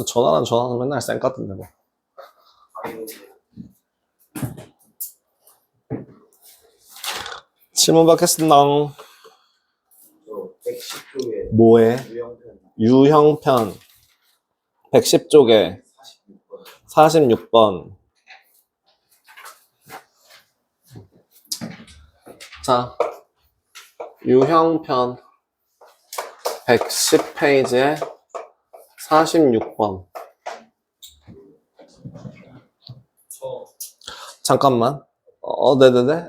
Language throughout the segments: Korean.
전화는 맨날 쌩 같은데 뭐. 질문 받겠습니다. 110쪽에 뭐에? 유형편 110쪽에 46번. 자, 유형편 110페이지에 46번. 잠깐만. 네네네.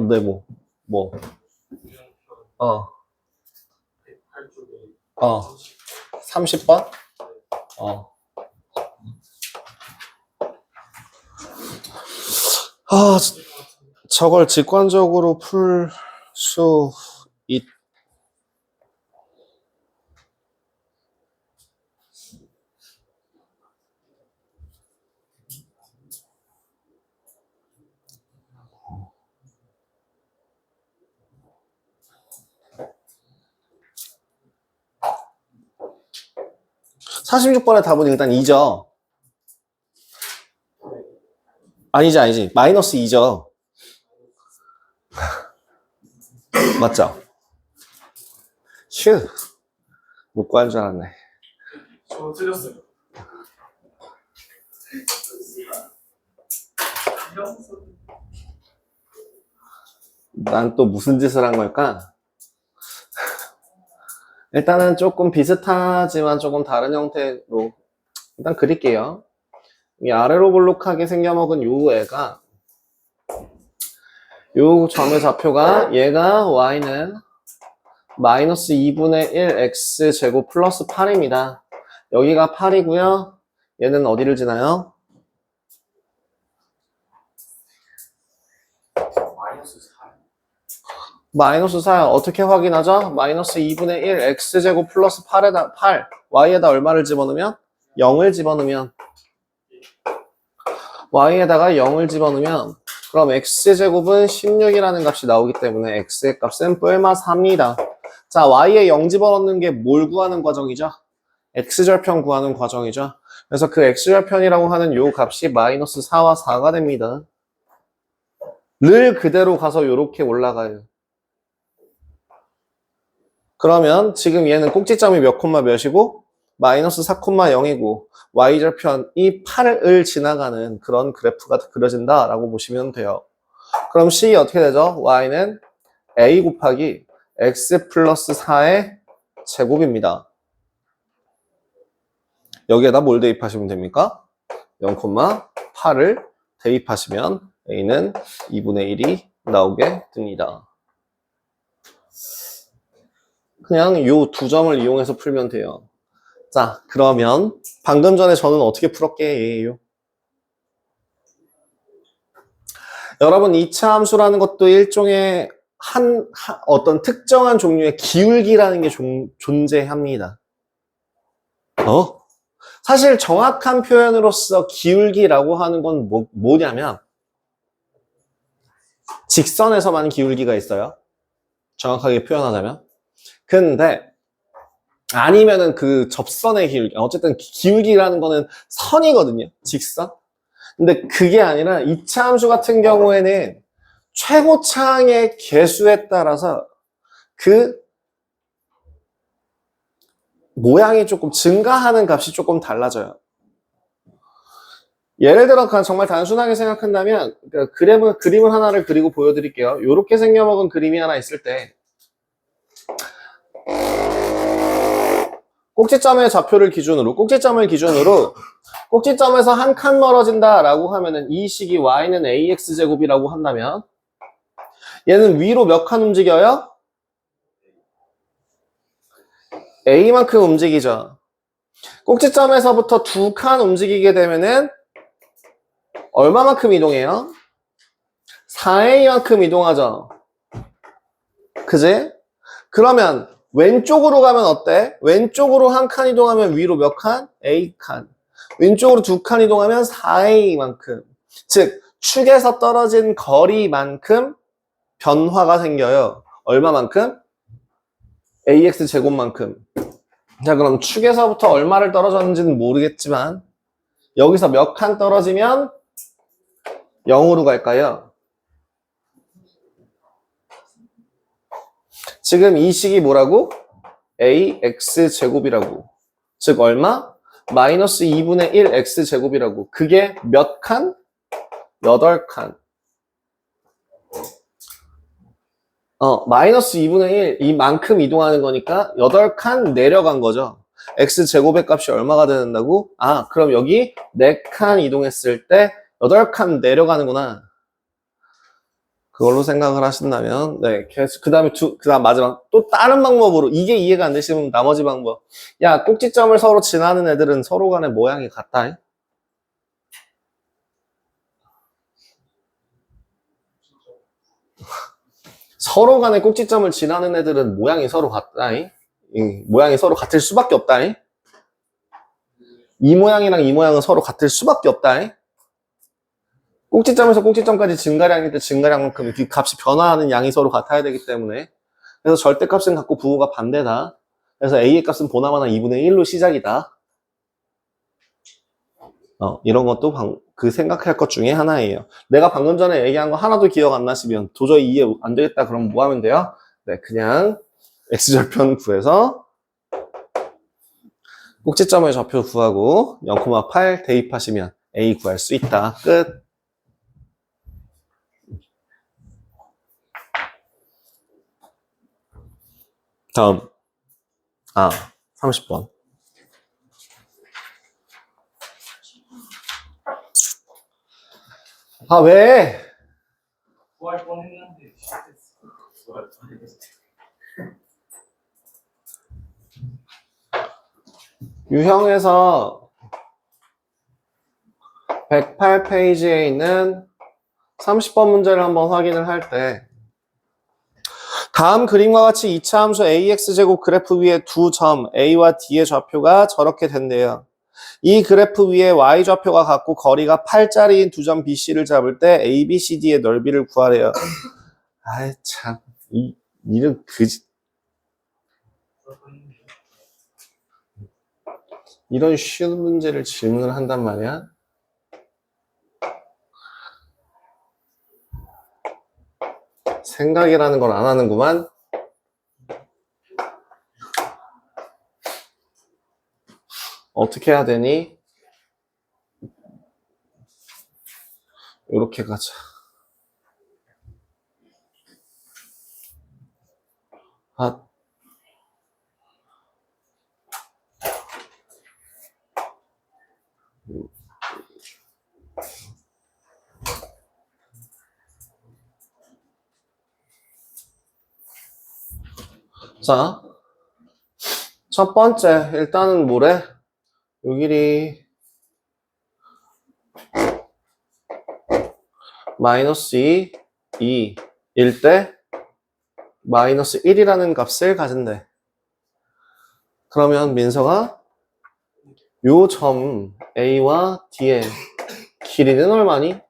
네, 뭐. 30번? 저걸 직관적으로 풀 수 있, 46번의 답은 일단 2죠. 아니지. 마이너스 2죠. 맞죠? 휴. 못 구할 줄 알았네. 저 틀렸어요. 난 또 무슨 짓을 한 걸까? 일단은 조금 비슷하지만 조금 다른 형태로 일단 그릴게요. 이 아래로 볼록하게 생겨먹은 요 애가 요 점의 좌표가 얘가 y는 마이너스 2분의 1 x제곱 플러스 8입니다. 여기가 8이고요. 얘는 어디를 지나요? 마이너스 4. 어떻게 확인하죠? 마이너스 2분의 1 x제곱 플러스 8에다 8 y에다 얼마를 집어넣으면? 0을 집어넣으면 y에다가 0을 집어넣으면 그럼 x제곱은 16이라는 값이 나오기 때문에 x의 값은 뿔마 4입니다. 자, y에 0 집어넣는 게 뭘 구하는 과정이죠? x절편 구하는 과정이죠. 그래서 그 x절편이라고 하는 요 값이 마이너스 4와 4가 됩니다. 를 그대로 가서 요렇게 올라가요. 그러면 지금 얘는 꼭지점이 몇 콤마 몇이고 마이너스 4,0이고 y절편이 8을 지나가는 그런 그래프가 그려진다라고 보시면 돼요. 그럼 C 어떻게 되죠? y는 a 곱하기 x 플러스 4의 제곱입니다. 여기에다 뭘 대입하시면 됩니까? 0,8을 대입하시면 a는 2분의 1이 나오게 됩니다. 그냥 요 두 점을 이용해서 풀면 돼요. 자, 그러면 방금 전에 저는 어떻게 풀었게요? 여러분, 이차 함수라는 것도 일종의 어떤 특정한 종류의 기울기라는 게 존재합니다. 사실 정확한 표현으로서 기울기라고 하는 건 뭐냐면 직선에서만 기울기가 있어요. 정확하게 표현하자면. 근데 아니면은 그 접선의 기울기, 어쨌든 기울기라는 거는 선이거든요. 직선. 근데 그게 아니라 이차 함수 같은 경우에는 최고차항의 개수에 따라서 그 모양이 조금 증가하는 값이 조금 달라져요. 예를 들어 정말 단순하게 생각한다면 그림을 하나를 그리고 보여드릴게요. 이렇게 생겨먹은 그림이 하나 있을 때 꼭지점의 좌표를 기준으로 꼭지점에서 한 칸 멀어진다 라고 하면은 이 식이 y는 ax제곱이라고 한다면 얘는 위로 몇 칸 움직여요? a만큼 움직이죠. 꼭지점에서부터 2칸 움직이게 되면은 얼마만큼 이동해요? 4a만큼 이동하죠. 그지? 그러면 왼쪽으로 가면 어때? 왼쪽으로 한 칸 이동하면 위로 몇 칸? a칸. 왼쪽으로 2칸 이동하면 4a만큼. 즉 축에서 떨어진 거리만큼 변화가 생겨요. 얼마만큼? ax 제곱만큼. 자, 그럼 축에서부터 얼마를 떨어졌는지는 모르겠지만 여기서 몇 칸 떨어지면 0으로 갈까요? 지금 이 식이 뭐라고? ax 제곱이라고. 즉 얼마? 마이너스 2분의 1 x 제곱이라고. 그게 몇 칸? 8칸. 마이너스 2분의 1 이만큼 이동하는 거니까 8칸 내려간 거죠. x 제곱의 값이 얼마가 된다고? 아, 그럼 여기 4칸 이동했을 때 8칸 내려가는구나. 그걸로 생각을 하신다면, 네, 그 다음 마지막, 또 다른 방법으로, 이게 이해가 안 되시면 나머지 방법. 야, 꼭지점을 서로 지나는 애들은 서로 간의 모양이 같다. 서로 간의 꼭지점을 지나는 애들은 모양이 서로 같다. 모양이 서로 같을 수밖에 없다. 이 모양이랑 이 모양은 서로 같을 수밖에 없다. 꼭지점에서 꼭지점까지 증가량일 때 증가량만큼 그 값이 변화하는 양이 서로 같아야 되기 때문에 그래서 절대값은 같고 부호가 반대다. 그래서 a의 값은 보나마나 2분의 1로 시작이다. 이런 것도 그 생각할 것 중에 하나예요. 내가 방금 전에 얘기한 거 하나도 기억 안 나시면 도저히 이해 안 되겠다 그러면 뭐 하면 돼요? 네, 그냥 x절편 구해서 꼭지점의 좌표 구하고 0,8 대입하시면 a 구할 수 있다. 끝. 다음. 30번. 왜? 구할 뻔 했는데 구할 뻔 했는데. 유형에서 108페이지에 있는 30번 문제를 한번 확인을 할 때 다음 그림과 같이 2차 함수 ax제곱 그래프 위에 두 점 a와 d의 좌표가 저렇게 된대요. 이 그래프 위에 y좌표가 같고 거리가 8짜리인 두 점 BC를 잡을 때 A, B, C, D의 넓이를 구하래요. 아이 참, 이런 이런 쉬운 문제를 질문을 한단 말이야. 생각이라는 걸 안 하는구만. 어떻게 해야 되니? 이렇게 가자. 자, 첫 번째 일단은 뭐래? 요 길이 마이너스 2일 때 마이너스 1이라는 값을 가진대. 그러면 민서가 요 점 A와 D의 길이는 얼마니?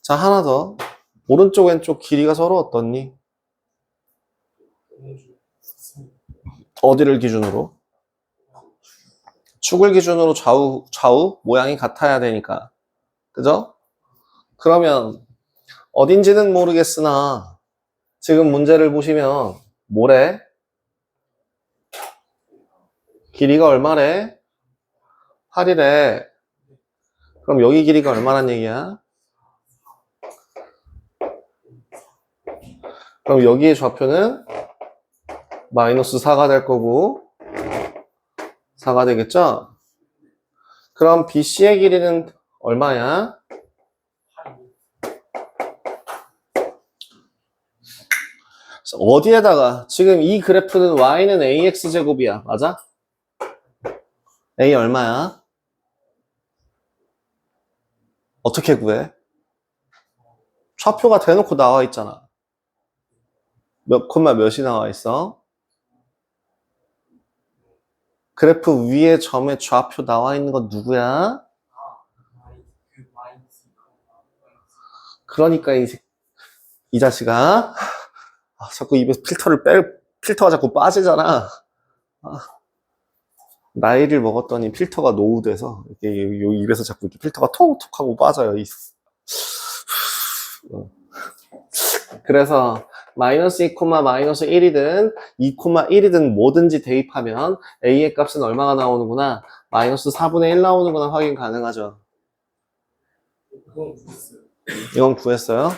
자, 하나 더. 오른쪽 왼쪽 길이가 서로 어떻니? 어디를 기준으로? 축을 기준으로 좌우 모양이 같아야 되니까. 그죠? 그러면 어딘지는 모르겠으나 지금 문제를 보시면 뭐래? 길이가 얼마래? 8이래. 그럼 여기 길이가 얼마란 얘기야? 그럼 여기의 좌표는 마이너스 4가 될 거고 4가 되겠죠? 그럼 BC의 길이는 얼마야? 어디에다가 지금 이 그래프는 y는 ax제곱이야. 맞아? a 얼마야? 어떻게 구해? 좌표가 대놓고 나와 있잖아. 몇 콤마 몇이 나와 있어? 그래프 위에 점에 좌표 나와 있는 건 누구야? 그러니까 이 자식아 자꾸 입에서 필터가 자꾸 빠지잖아. 나이를 먹었더니 필터가 노후돼서 이렇게 요 입에서 자꾸 이렇게 필터가 톡톡 하고 빠져요. 그래서 마이너스 2, 마이너스 1이든 2, 1이든 뭐든지 대입하면 a의 값은 얼마가 나오는구나? 마이너스 4분의 1 나오는구나 확인 가능하죠. 그건 무슨 이건 구했어요.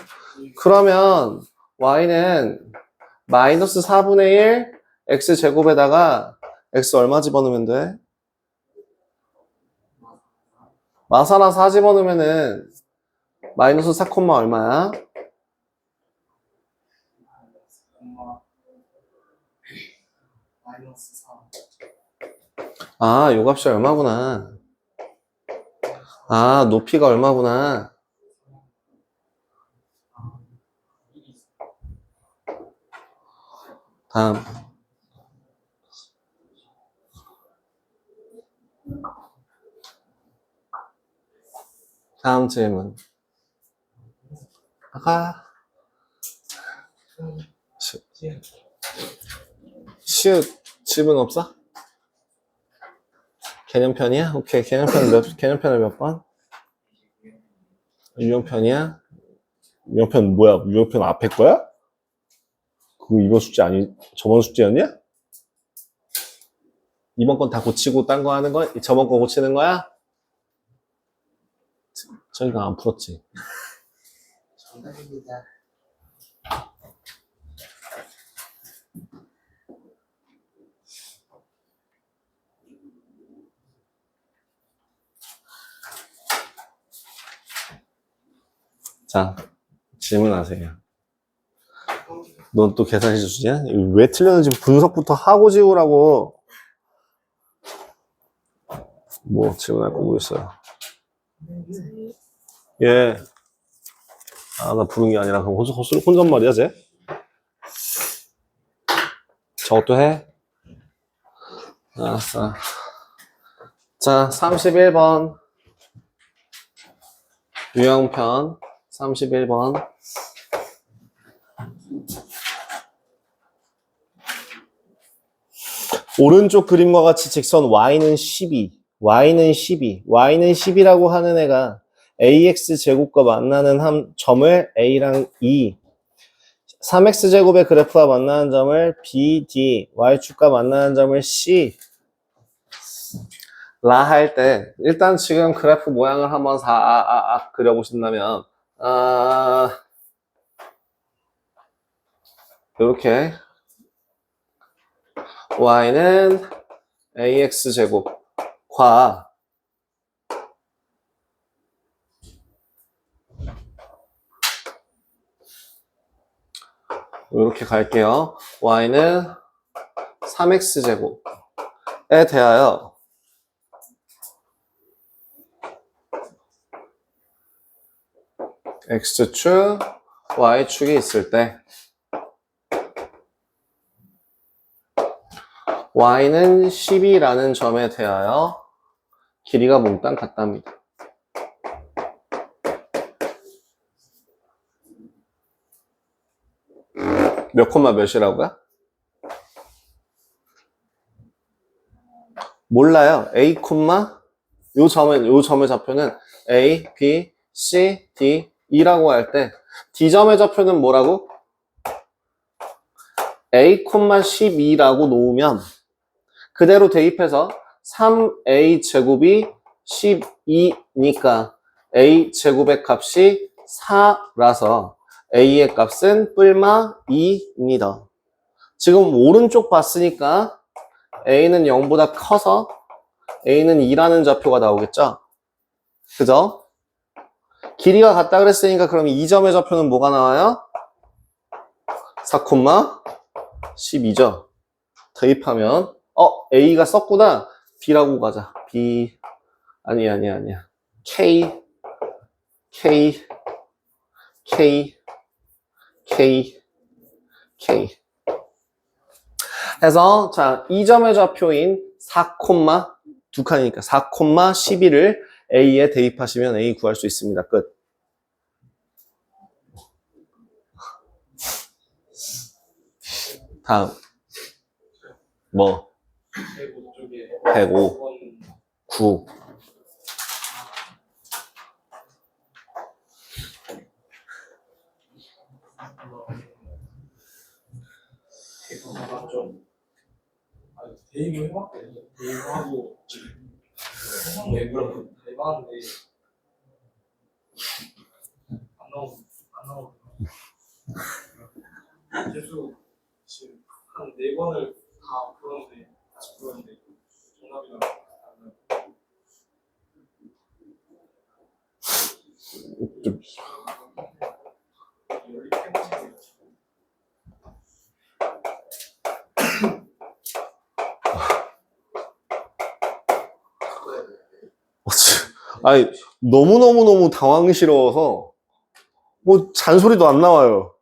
그러면 y는 마이너스 4분의 1 x제곱에다가 x 얼마 집어넣으면 돼? 마사나 4 집어넣으면은 마이너스 4, 얼마야? 마이너스 4. 요 값이 얼마구나. 높이가 얼마구나. 다음 질문. 시읒 질문 없어? 개념편이야? 오케이. 개념편을 몇 번? 유형편이야? 유형편 뭐야? 유형편 앞에 거야? 그거 이번 숙제 저번 숙제였냐? 이번 건 다 고치고 딴 거 하는 거야? 저번 거 고치는 거야? 저희가 안 풀었지. 정답입니다. 자, 질문하세요. 넌 또 계산해 주냐? 왜 틀렸는지 분석부터 하고 지우라고. 뭐 질문할 거 뭐 있어요? 예. 나 부른 게 아니라 그럼 혼잣말이야, 쟤? 저것도 해? 알았어. 자, 31번. 유형편 31번. 오른쪽 그림과 같이 직선 y는 12. y는 10이라고 하는 애가 ax 제곱과 만나는 점을 a랑 2, 3x 제곱의 그래프와 만나는 점을 b, d, y축과 만나는 점을 c 라 할 때 일단 지금 그래프 모양을 한번 그려보신다면 이렇게 y는 ax 제곱과 이렇게 갈게요. y는 3x 제곱에 대하여 x축, y축이 있을 때 y는 12라는 점에 대하여 길이가 몽땅 같답니다. 몇 콤마 몇이라고요? 몰라요. A 콤마 요 점의 좌표는 A, B, C, D, E라고 할 때 D점의 좌표는 뭐라고? A, 12라고 놓으면 그대로 대입해서 3A 제곱이 12니까 A 제곱의 값이 4라서 A의 값은 뿔마 2입니다. 지금 오른쪽 봤으니까 A는 0보다 커서 A는 2라는 좌표가 나오겠죠? 그죠? 길이가 같다 그랬으니까 그럼 이 점의 좌표는 뭐가 나와요? 4, 12죠. 대입하면 A가 썼구나. B라고 가자. B 아니야. K 해서 자, 이 점의 좌표인 4, 두 칸이니까 4, 12를 A에 대입하시면 A 구할 수 있습니다. 끝. 다음. 뭐? 105 쪽에 105, 9번 9. 좀 대입을 해봤거든요. 대입하고 해상 외부랑 대입하는데 안 나오고 계속 지금 한 4번을 다 풀었는데 다시 풀었는데 정답이랑 안 나와요. 좀, 연립 해보세요. 아니, 너무너무너무 당황스러워서, 뭐, 잔소리도 안 나와요.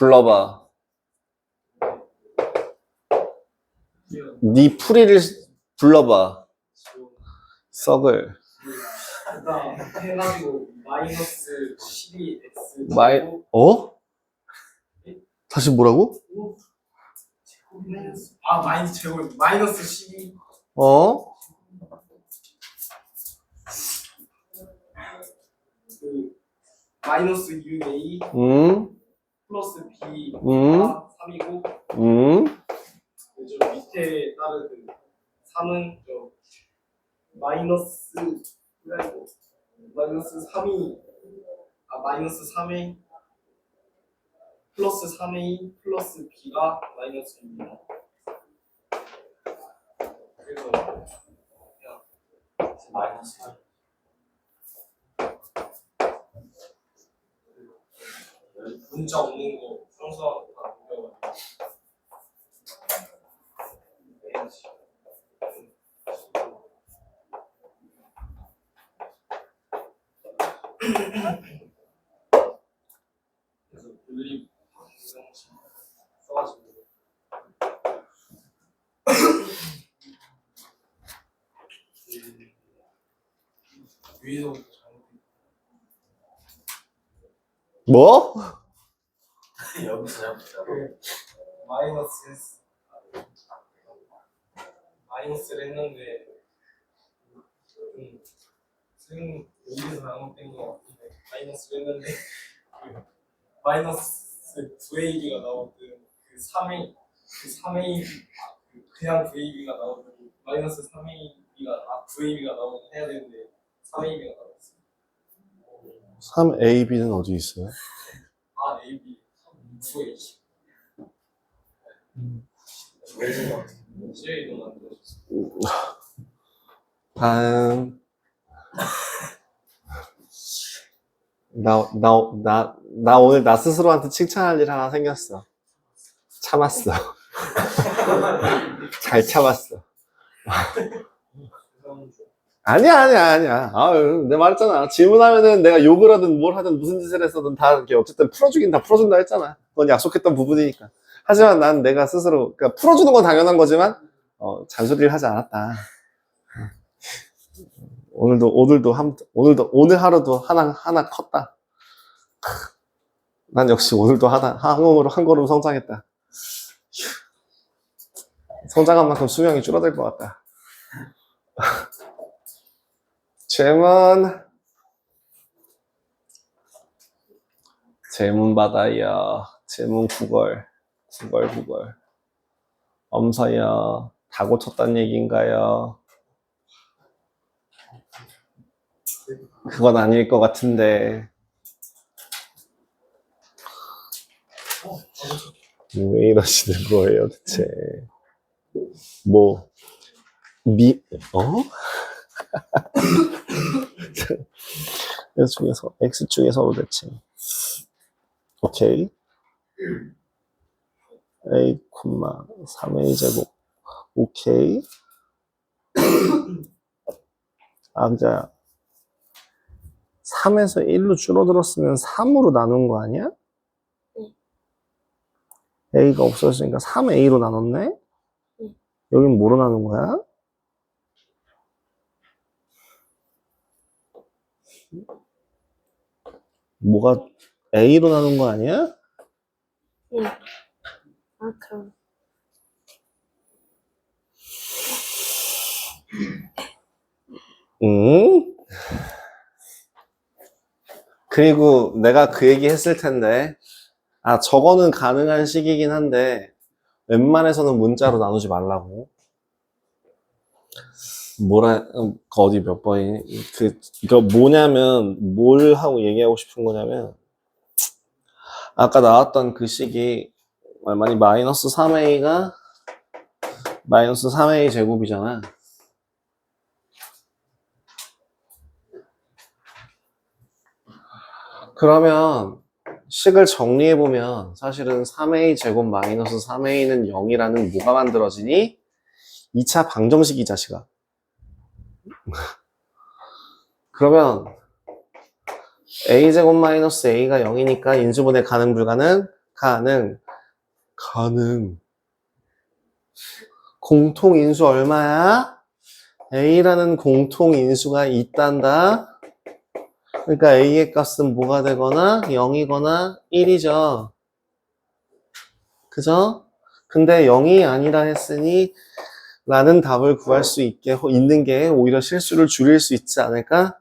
불러봐. 네 풀이를 불러봐. 썩을. 일단 해가지고 마이너스 12x 마이, 어? 다시 뭐라고? 마이너스 제곱 마이너스 12 어? 그 마이너스 6a 플러스 b 3이고 저 밑에 다른 그 3은 저 마이너스 아니고 마이너스 3이 마이너스 3a 플러스 3a 플러스 b가 마이너스 6이다. 그래서 그냥 마이너스 8 문자 없는 거 평소하고 다 옮겨가지고 해야지. 그래서 분립 써가지고 위에서 뭐? 여기서요? 마이너스를 했는데 좀 여기서 잘못된 것 같은데 마이너스를 했는데 그 마이너스 9AB가 나오든 그 3A 그냥 9AB가 나오든 마이너스 3AB가 9AB가 나오든 해야 되는데 3AB가 나왔어요. 3AB는 어디 있어요? AB 9A 왜인 것 같아요. CA도 만들어줬어요. 다음. 나 오늘 나 스스로한테 칭찬할 일 하나 생겼어. 참았어. 잘 참았어. 아니야. 아유, 내가 말했잖아. 질문하면은 내가 욕을 하든 뭘 하든 무슨 짓을 했어든 다 이렇게 어쨌든 풀어주긴 다 풀어준다 했잖아. 그건 약속했던 부분이니까. 하지만 난 내가 스스로, 그러니까 풀어주는 건 당연한 거지만, 잔소리를 하지 않았다. 오늘 하루도 하나 컸다. 난 역시 오늘도 한 걸음 성장했다. 성장한 만큼 수명이 줄어들 것 같다. 제문 받아요. 제문 9걸. 엄서요. 다 고쳤단 얘기인가요? 그건 아닐 것 같은데. 왜 이러시는 거예요, 대체? X 중에서 도대체. 오케이. A, 3A 제곱. 오케이. 그자 3에서 1로 줄어들었으면 3으로 나눈 거 아니야? A가 없어지니까 3A로 나눴네? 응. 여긴 뭐로 나눈 거야? 뭐가 A로 나눈 거 아니야? 응. 아, 그럼. 응? 그리고 내가 그 얘기 했을 텐데, 아, 저거는 가능한 식이긴 한데, 웬만해서는 문자로 나누지 말라고. 어디 몇 번이, 이거 뭐냐면, 뭘 하고 얘기하고 싶은 거냐면, 아까 나왔던 그 식이, 얼마니, 마이너스 3a가, 마이너스 3a 제곱이잖아. 그러면, 식을 정리해보면, 사실은 3a 제곱 마이너스 3a는 0이라는 뭐가 만들어지니? 2차 방정식 이 자식아. 그러면 a제곱 마이너스 a가 0이니까 인수분해 가능 불가능? 가능. 공통인수 얼마야? a라는 공통인수가 있단다. 그러니까 a의 값은 뭐가 되거나 0이거나 1이죠. 그죠? 근데 0이 아니라 했으니 라는 답을 구할 수 있는 게 오히려 실수를 줄일 수 있지 않을까?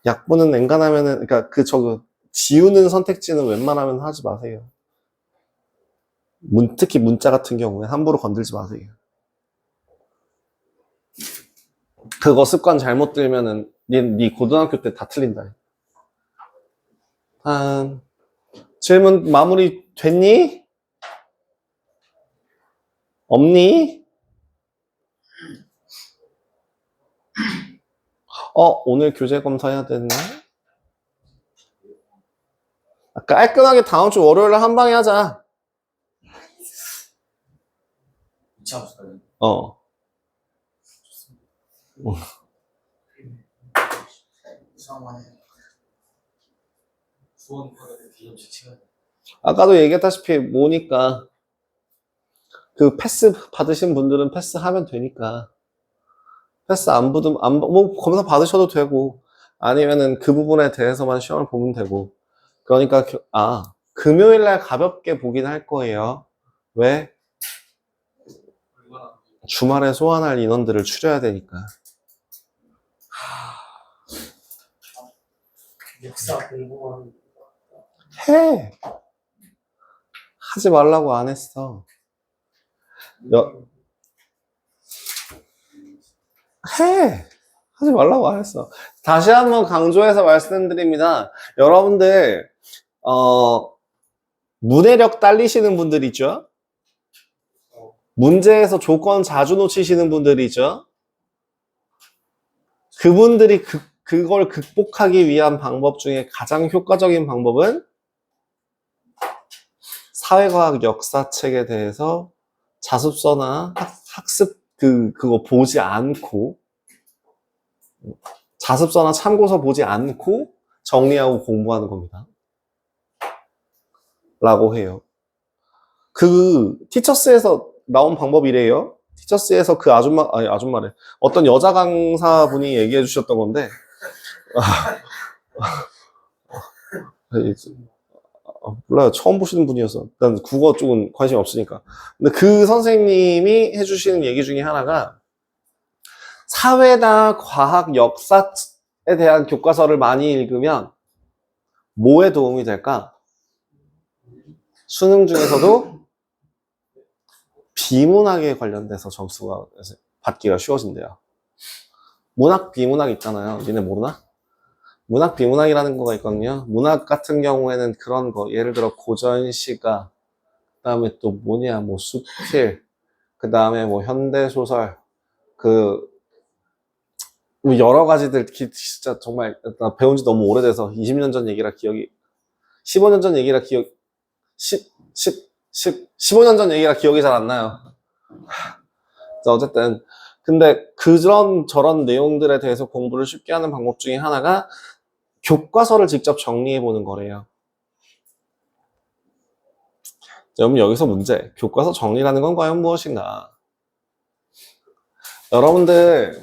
약분은 냉간하면은, 그러니까 지우는 선택지는 웬만하면 하지 마세요. 특히 문자 같은 경우에 함부로 건들지 마세요. 그거 습관 잘못 들면은, 네 고등학교 때 다 틀린다. 질문 마무리 됐니? 없니? 오늘 교재 검사해야 되네. 깔끔하게 다음 주 월요일에 한 방에 하자. 아까도 얘기했다시피 뭐니까 그 패스 받으신 분들은 패스하면 되니까 패스 안 받으면 뭐 검사 받으셔도 되고 아니면은 그 부분에 대해서만 시험을 보면 되고 그러니까 금요일날 가볍게 보긴 할 거예요. 왜? 주말에 소환할 인원들을 추려야 되니까. 역사 공부하는 해. 하지 말라고 안 했어. 해. 하지 말라고 안 했어. 다시 한번 강조해서 말씀드립니다. 여러분들 문해력 딸리시는 분들 있죠? 문제에서 조건 자주 놓치시는 분들이 있죠? 그분들이 그걸 극복하기 위한 방법 중에 가장 효과적인 방법은 사회과학 역사책에 대해서 자습서나 학습 그거 보지 않고 자습서나 참고서 보지 않고 정리하고 공부하는 겁니다. 라고 해요. 티처스에서 나온 방법이래요. 티처스에서 그 아줌마래. 어떤 여자 강사분이 얘기해 주셨던 건데, 몰라요. 처음 보시는 분이어서. 난 국어 쪽은 관심이 없으니까. 근데 그 선생님이 해주시는 얘기 중에 하나가, 사회나 과학, 역사에 대한 교과서를 많이 읽으면, 뭐에 도움이 될까? 수능 중에서도 비문학에 관련돼서 점수가 받기가 쉬워진대요. 문학, 비문학 있잖아요. 니네 모르나? 문학, 비문학이라는 거가 있거든요. 문학 같은 경우에는 그런 거, 예를 들어 고전시가, 그 다음에 또 수필, 그 다음에 현대소설, 여러 가지들, 진짜 정말, 나 배운 지 너무 오래돼서 20년 전 얘기라 15년 전 얘기라 15년 전 얘기라 기억이 잘 안 나요. 어쨌든 근데 저런 내용들에 대해서 공부를 쉽게 하는 방법 중에 하나가 교과서를 직접 정리해 보는 거래요. 여러분 여기서 문제. 교과서 정리라는 건 과연 무엇인가? 여러분들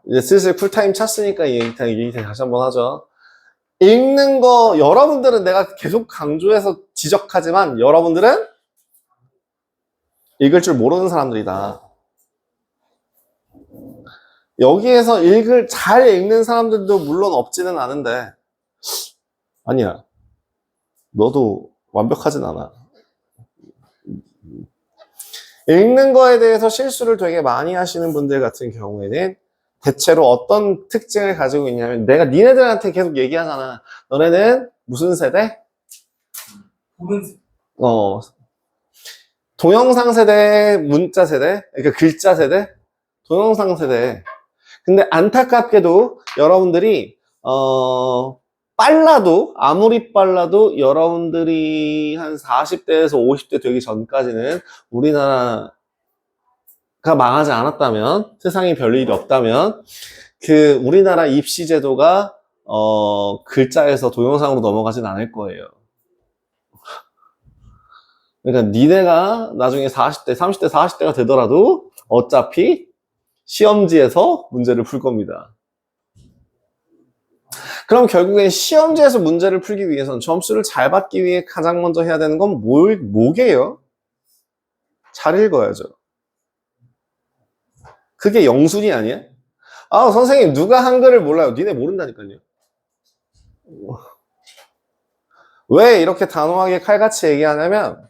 이제 슬슬 쿨타임 찼으니까 이 얘기 다시 한번 하죠. 읽는 거 여러분들은 내가 계속 강조해서 지적하지만 여러분들은 읽을 줄 모르는 사람들이다. 여기에서 잘 읽는 사람들도 물론 없지는 않은데 아니야. 너도 완벽하진 않아. 읽는 거에 대해서 실수를 되게 많이 하시는 분들 같은 경우에는 대체로 어떤 특징을 가지고 있냐면 내가 니네들한테 계속 얘기하잖아. 너네는 무슨 세대? 보는 동영상 세대, 문자 세대, 그러니까 글자 세대, 동영상 세대. 근데 안타깝게도 여러분들이 아무리 빨라도 여러분들이 한 40대에서 50대 되기 전까지는 우리나라가 망하지 않았다면, 세상에 별일이 없다면, 우리나라 입시 제도가, 글자에서 동영상으로 넘어가진 않을 거예요. 그러니까 니네가 나중에 40대, 30대, 40대가 되더라도 어차피 시험지에서 문제를 풀 겁니다. 그럼 결국엔 시험지에서 문제를 풀기 위해서는 점수를 잘 받기 위해 가장 먼저 해야 되는 건 뭐게요? 잘 읽어야죠. 그게 영순이 아니야? 아, 선생님, 누가 한글을 몰라요? 니네 모른다니까요. 왜 이렇게 단호하게 칼같이 얘기하냐면,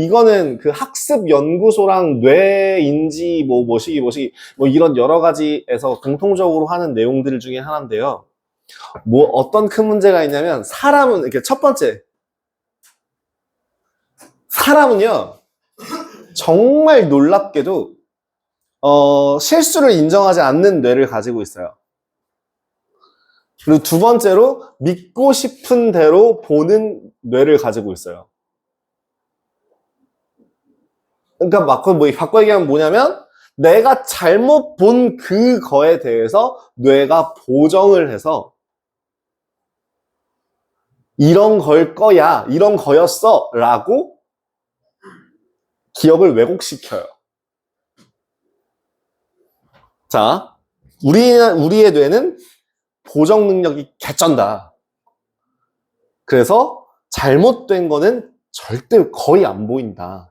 이거는 학습 연구소랑 뇌인지, 뭐시기, 이런 여러 가지에서 공통적으로 하는 내용들 중에 하나인데요. 어떤 큰 문제가 있냐면, 이렇게 첫 번째. 사람은요, 정말 놀랍게도, 실수를 인정하지 않는 뇌를 가지고 있어요. 그리고 두 번째로, 믿고 싶은 대로 보는 뇌를 가지고 있어요. 그러니까 바꿔 얘기하면 뭐냐면 내가 잘못 본 그거에 대해서 뇌가 보정을 해서 이런 걸 거야, 이런 거였어 라고 기억을 왜곡시켜요. 자, 우리의 뇌는 보정 능력이 개쩐다. 그래서 잘못된 거는 절대 거의 안 보인다.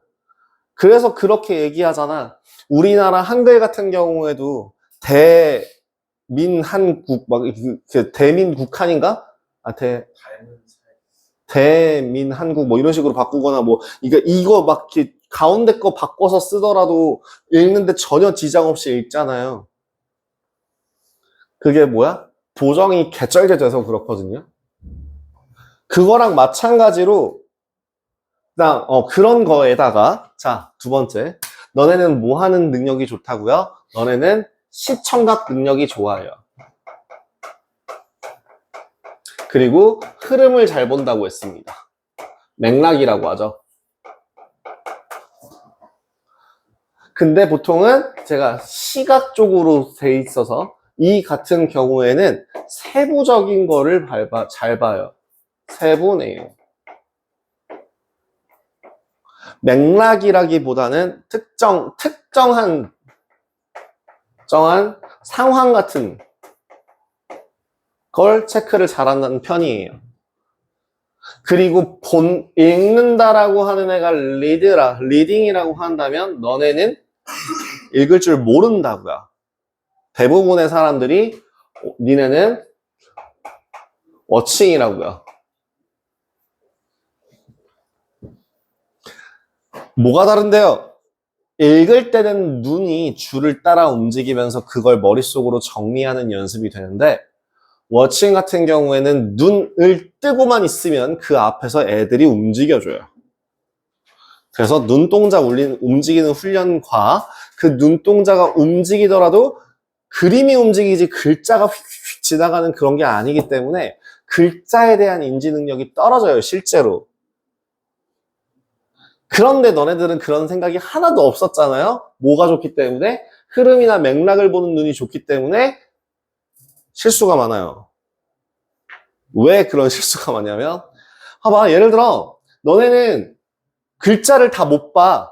그래서 그렇게 얘기하잖아. 우리나라 한글 같은 경우에도 대민한국, 대민국한인가? 대민한국, 이런 식으로 바꾸거나, 이거 이렇게 가운데 거 바꿔서 쓰더라도 읽는데 전혀 지장 없이 읽잖아요. 그게 뭐야? 보정이 개쩔게 돼서 그렇거든요. 그거랑 마찬가지로, 그런 거에다가, 자, 두 번째. 너네는 뭐 하는 능력이 좋다고요? 너네는 시청각 능력이 좋아요. 그리고 흐름을 잘 본다고 했습니다. 맥락이라고 하죠. 근데 보통은 제가 시각 쪽으로 돼 있어서 이 같은 경우에는 세부적인 거를 잘 봐요. 세부 내용. 맥락이라기보다는 특정한 상황 같은 걸 체크를 잘한다는 편이에요. 그리고 읽는다라고 하는 애가 리딩이라고 한다면 너네는 읽을 줄 모른다고요. 대부분의 사람들이 니네는 워칭이라고요. 뭐가 다른데요? 읽을 때는 눈이 줄을 따라 움직이면서 그걸 머릿속으로 정리하는 연습이 되는데 워칭 같은 경우에는 눈을 뜨고만 있으면 그 앞에서 애들이 움직여줘요. 그래서 눈동자 움직이는 훈련과 그 눈동자가 움직이더라도 그림이 움직이지 글자가 휙휙 지나가는 그런 게 아니기 때문에 글자에 대한 인지 능력이 떨어져요, 실제로. 그런데 너네들은 그런 생각이 하나도 없었잖아요? 뭐가 좋기 때문에? 흐름이나 맥락을 보는 눈이 좋기 때문에 실수가 많아요. 왜 그런 실수가 많냐면, 봐봐, 예를 들어, 너네는 글자를 다 못 봐.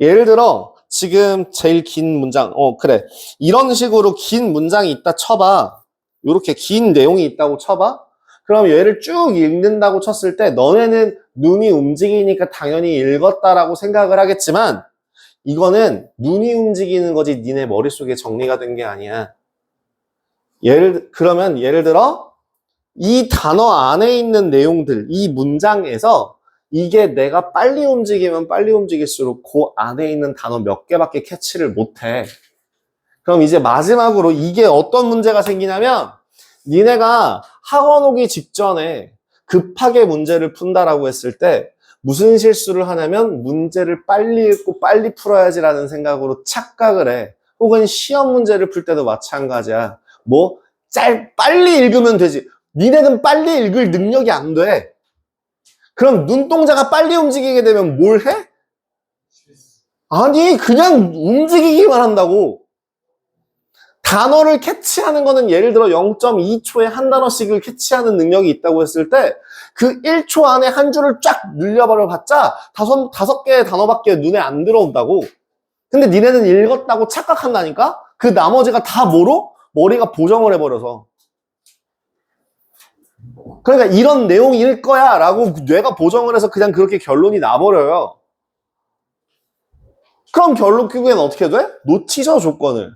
예를 들어 지금 제일 긴 문장, 그래. 이런 식으로 긴 문장이 있다 쳐봐. 이렇게 긴 내용이 있다고 쳐봐. 그럼 얘를 쭉 읽는다고 쳤을 때 너네는 눈이 움직이니까 당연히 읽었다라고 생각을 하겠지만 이거는 눈이 움직이는 거지 니네 머릿속에 정리가 된 게 아니야. 그러면 예를 들어 이 단어 안에 있는 내용들, 이 문장에서 이게 내가 빨리 움직이면 빨리 움직일수록 그 안에 있는 단어 몇 개밖에 캐치를 못해. 그럼 이제 마지막으로 이게 어떤 문제가 생기냐면 니네가 학원 오기 직전에 급하게 문제를 푼다라고 했을 때 무슨 실수를 하냐면 문제를 빨리 읽고 빨리 풀어야지라는 생각으로 착각을 해. 혹은 시험 문제를 풀 때도 마찬가지야. 빨리 읽으면 되지. 니네는 빨리 읽을 능력이 안 돼. 그럼 눈동자가 빨리 움직이게 되면 뭘 해? 아니, 그냥 움직이기만 한다고. 단어를 캐치하는 거는 예를 들어 0.2초에 한 단어씩을 캐치하는 능력이 있다고 했을 때 그 1초 안에 한 줄을 쫙 늘려버려 봤자 다섯 개의 단어밖에 눈에 안 들어온다고. 근데 니네는 읽었다고 착각한다니까? 그 나머지가 다 뭐로? 머리가 보정을 해버려서. 그러니까 이런 내용일 거야 라고 뇌가 보정을 해서 그냥 그렇게 결론이 나버려요. 그럼 결국엔 어떻게 돼? 놓치죠, 조건을.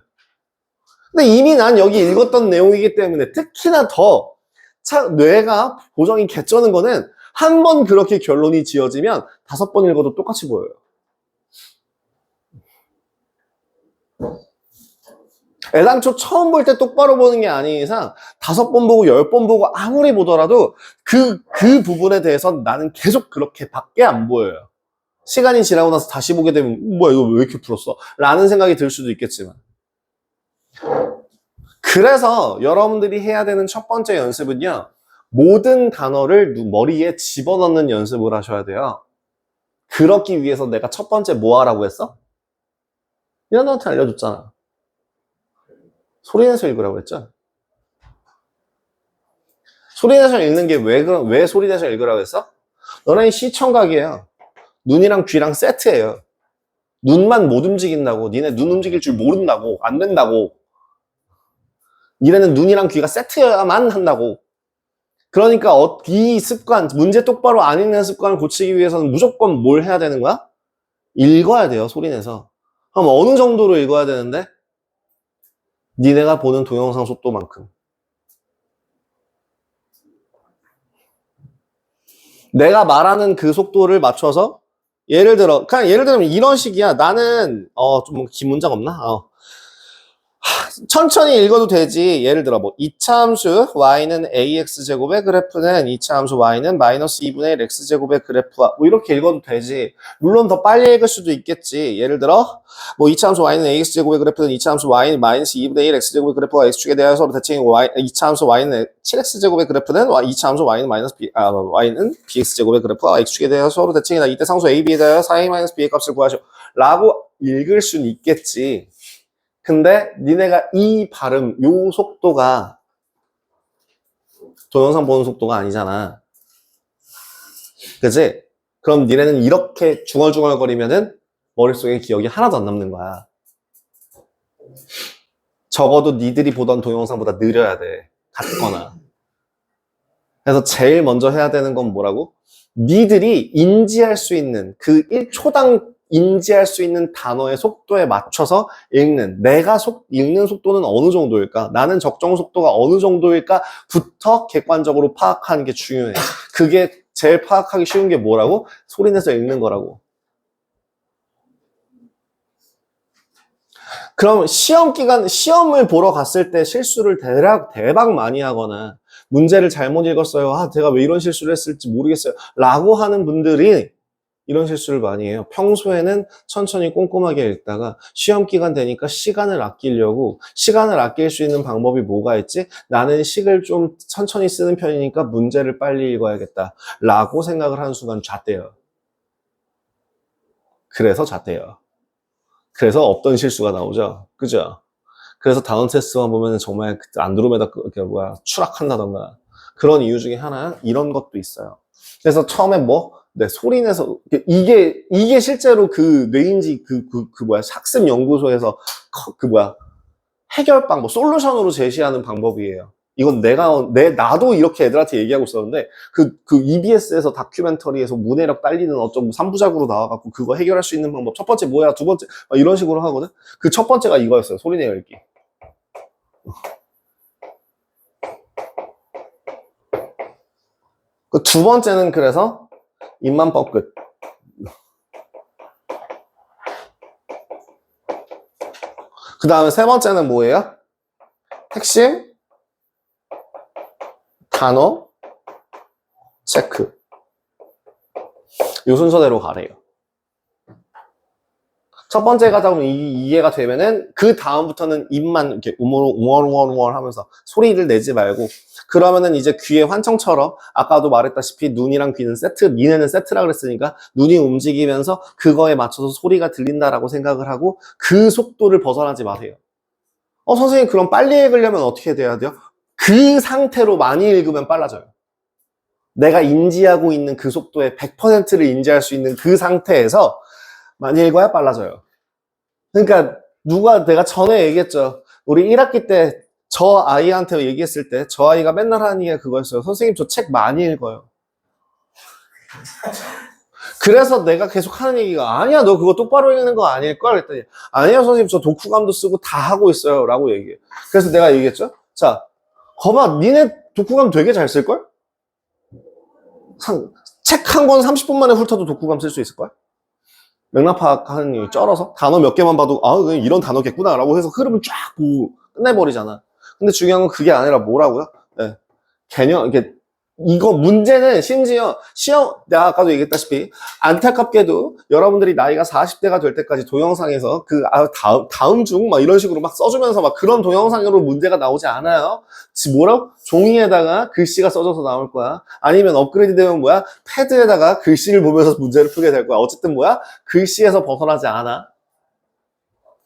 근데 이미 난 여기 읽었던 내용이기 때문에 특히나 더 뇌가 보정이 개쩌는 거는 한 번 그렇게 결론이 지어지면 5번 읽어도 똑같이 보여요. 애당초 처음 볼 때 똑바로 보는 게 아닌 이상 5번 보고 10번 보고 아무리 보더라도 그 부분에 대해서 나는 계속 그렇게 밖에 안 보여요. 시간이 지나고 나서 다시 보게 되면 뭐야 이거 왜 이렇게 풀었어? 라는 생각이 들 수도 있겠지만 그래서 여러분들이 해야 되는 첫 번째 연습은요. 모든 단어를 머리에 집어넣는 연습을 하셔야 돼요. 그렇기 위해서 내가 첫 번째 뭐 하라고 했어? 너한테 알려줬잖아. 소리내서 읽으라고 했죠? 소리내서 읽는 게 왜 소리내서 읽으라고 했어? 너네 시청각이에요. 눈이랑 귀랑 세트예요. 눈만 못 움직인다고. 니네 눈 움직일 줄 모른다고. 안 된다고. 니네는 눈이랑 귀가 세트여야만 한다고. 그러니까 이 습관, 문제 똑바로 안 읽는 습관을 고치기 위해서는 무조건 뭘 해야 되는 거야? 읽어야 돼요, 소리내서. 그럼 어느 정도로 읽어야 되는데? 니네가 보는 동영상 속도만큼. 내가 말하는 그 속도를 맞춰서 예를 들면 이런 식이야. 나는 좀 긴 문장 없나? 천천히 읽어도 되지. 예를 들어 이차함수 y는 ax제곱의 그래프는 이차함수 y는 마이너스 2분의 1 x제곱의 그래프와 이렇게 읽어도 되지. 물론 더 빨리 읽을 수도 있겠지. 예를 들어 이차함수 y는 ax제곱의 그래프는 이차함수 y는 마이너스 2분의 1 x제곱의 그래프와 x축에 대하여 서로 대칭 이차함수 y는 7x제곱의 그래프는 이차함수 y는 y는 bx제곱의 그래프와 x축에 대하여 서로 대칭이다. 이때 상수 a, b에 대하여 4a-b의 값을 구하시오. 라고 읽을 수는 있겠지. 근데 니네가 이 발음, 요 속도가 동영상 보는 속도가 아니잖아. 그치? 그럼 니네는 이렇게 중얼중얼거리면은 머릿속에 기억이 하나도 안 남는 거야. 적어도 니들이 보던 동영상보다 느려야 돼. 같거나. 그래서 제일 먼저 해야 되는 건 뭐라고? 니들이 인지할 수 있는 그 1초당 인지할 수 있는 단어의 속도에 맞춰서 읽는 내가 읽는 속도는 어느 정도일까? 나는 적정 속도가 어느 정도일까? 부터 객관적으로 파악하는 게 중요해. 그게 제일 파악하기 쉬운 게 뭐라고? 소리내서 읽는 거라고. 그럼 시험을 보러 갔을 때 실수를 대박 많이 하거나 문제를 잘못 읽었어요. 제가 왜 이런 실수를 했을지 모르겠어요. 라고 하는 분들이 이런 실수를 많이 해요. 평소에는 천천히 꼼꼼하게 읽다가 시험 기간 되니까 시간을 아끼려고 시간을 아낄 수 있는 방법이 뭐가 있지? 나는 식을 좀 천천히 쓰는 편이니까 문제를 빨리 읽어야겠다 라고 생각을 하는 순간 잣대요. 그래서 잣대요. 그래서 없던 실수가 나오죠. 그죠? 그래서 단원 테스트만 보면 정말 안드로메다 추락한다던가 그런 이유 중에 하나 이런 것도 있어요. 그래서 처음에 네, 소리 내서, 이게 실제로 그 뇌인지 학습 연구소에서 해결 방법, 솔루션으로 제시하는 방법이에요. 이건 나도 이렇게 애들한테 얘기하고 있었는데, EBS에서 다큐멘터리에서 문해력 딸리는 어쩌고 3부작으로 나와갖고 그거 해결할 수 있는 방법, 첫 번째 뭐야, 두 번째, 막 이런 식으로 하거든? 그 첫 번째가 이거였어요. 소리 내어 읽기. 그 두 번째는 그래서, 입만 뻐끗. 그 다음에 세 번째는 뭐예요? 핵심, 단어, 체크. 요 순서대로 가래요. 첫 번째가 다 이해가 되면은 그 다음부터는 입만 이렇게 우멀우멀 하면서 소리를 내지 말고, 그러면은 이제 귀의 환청처럼 아까도 말했다시피 눈이랑 귀는 세트, 니네는 세트라 그랬으니까 눈이 움직이면서 그거에 맞춰서 소리가 들린다라고 생각을 하고 그 속도를 벗어나지 마세요. 선생님 그럼 빨리 읽으려면 어떻게 돼야 돼요? 그 상태로 많이 읽으면 빨라져요. 내가 인지하고 있는 그 속도의 100%를 인지할 수 있는 그 상태에서 많이 읽어야 빨라져요. 그러니까 내가 전에 얘기했죠. 우리 1학기 때 저 아이한테 얘기했을 때 저 아이가 맨날 하는 얘기가 그거였어요. 선생님 저 책 많이 읽어요. 그래서 내가 계속 하는 얘기가 아니야 너 그거 똑바로 읽는 거 아닐걸? 그랬더니 아니야 선생님 저 독후감도 쓰고 다 하고 있어요 라고 얘기해. 그래서 내가 얘기했죠. 자 거봐 니네 독후감 되게 잘 쓸걸? 책 한 권 30분 만에 훑어도 독후감 쓸 수 있을걸? 맥락 파악하는 얘기 쩔어서 단어 몇 개만 봐도 그냥 이런 단어겠구나 라고 해서 흐름을 쫙 보고 끝내버리잖아. 근데 중요한 건 그게 아니라 뭐라고요? 네. 이거 문제는 심지어 내가 아까도 얘기했다시피 안타깝게도 여러분들이 나이가 40대가 될 때까지 동영상에서 다음 중 막 이런 식으로 막 써주면서 막 그런 동영상으로 문제가 나오지 않아요. 뭐라고? 종이에다가 글씨가 써져서 나올 거야. 아니면 업그레이드 되면 뭐야? 패드에다가 글씨를 보면서 문제를 풀게 될 거야. 어쨌든 뭐야? 글씨에서 벗어나지 않아.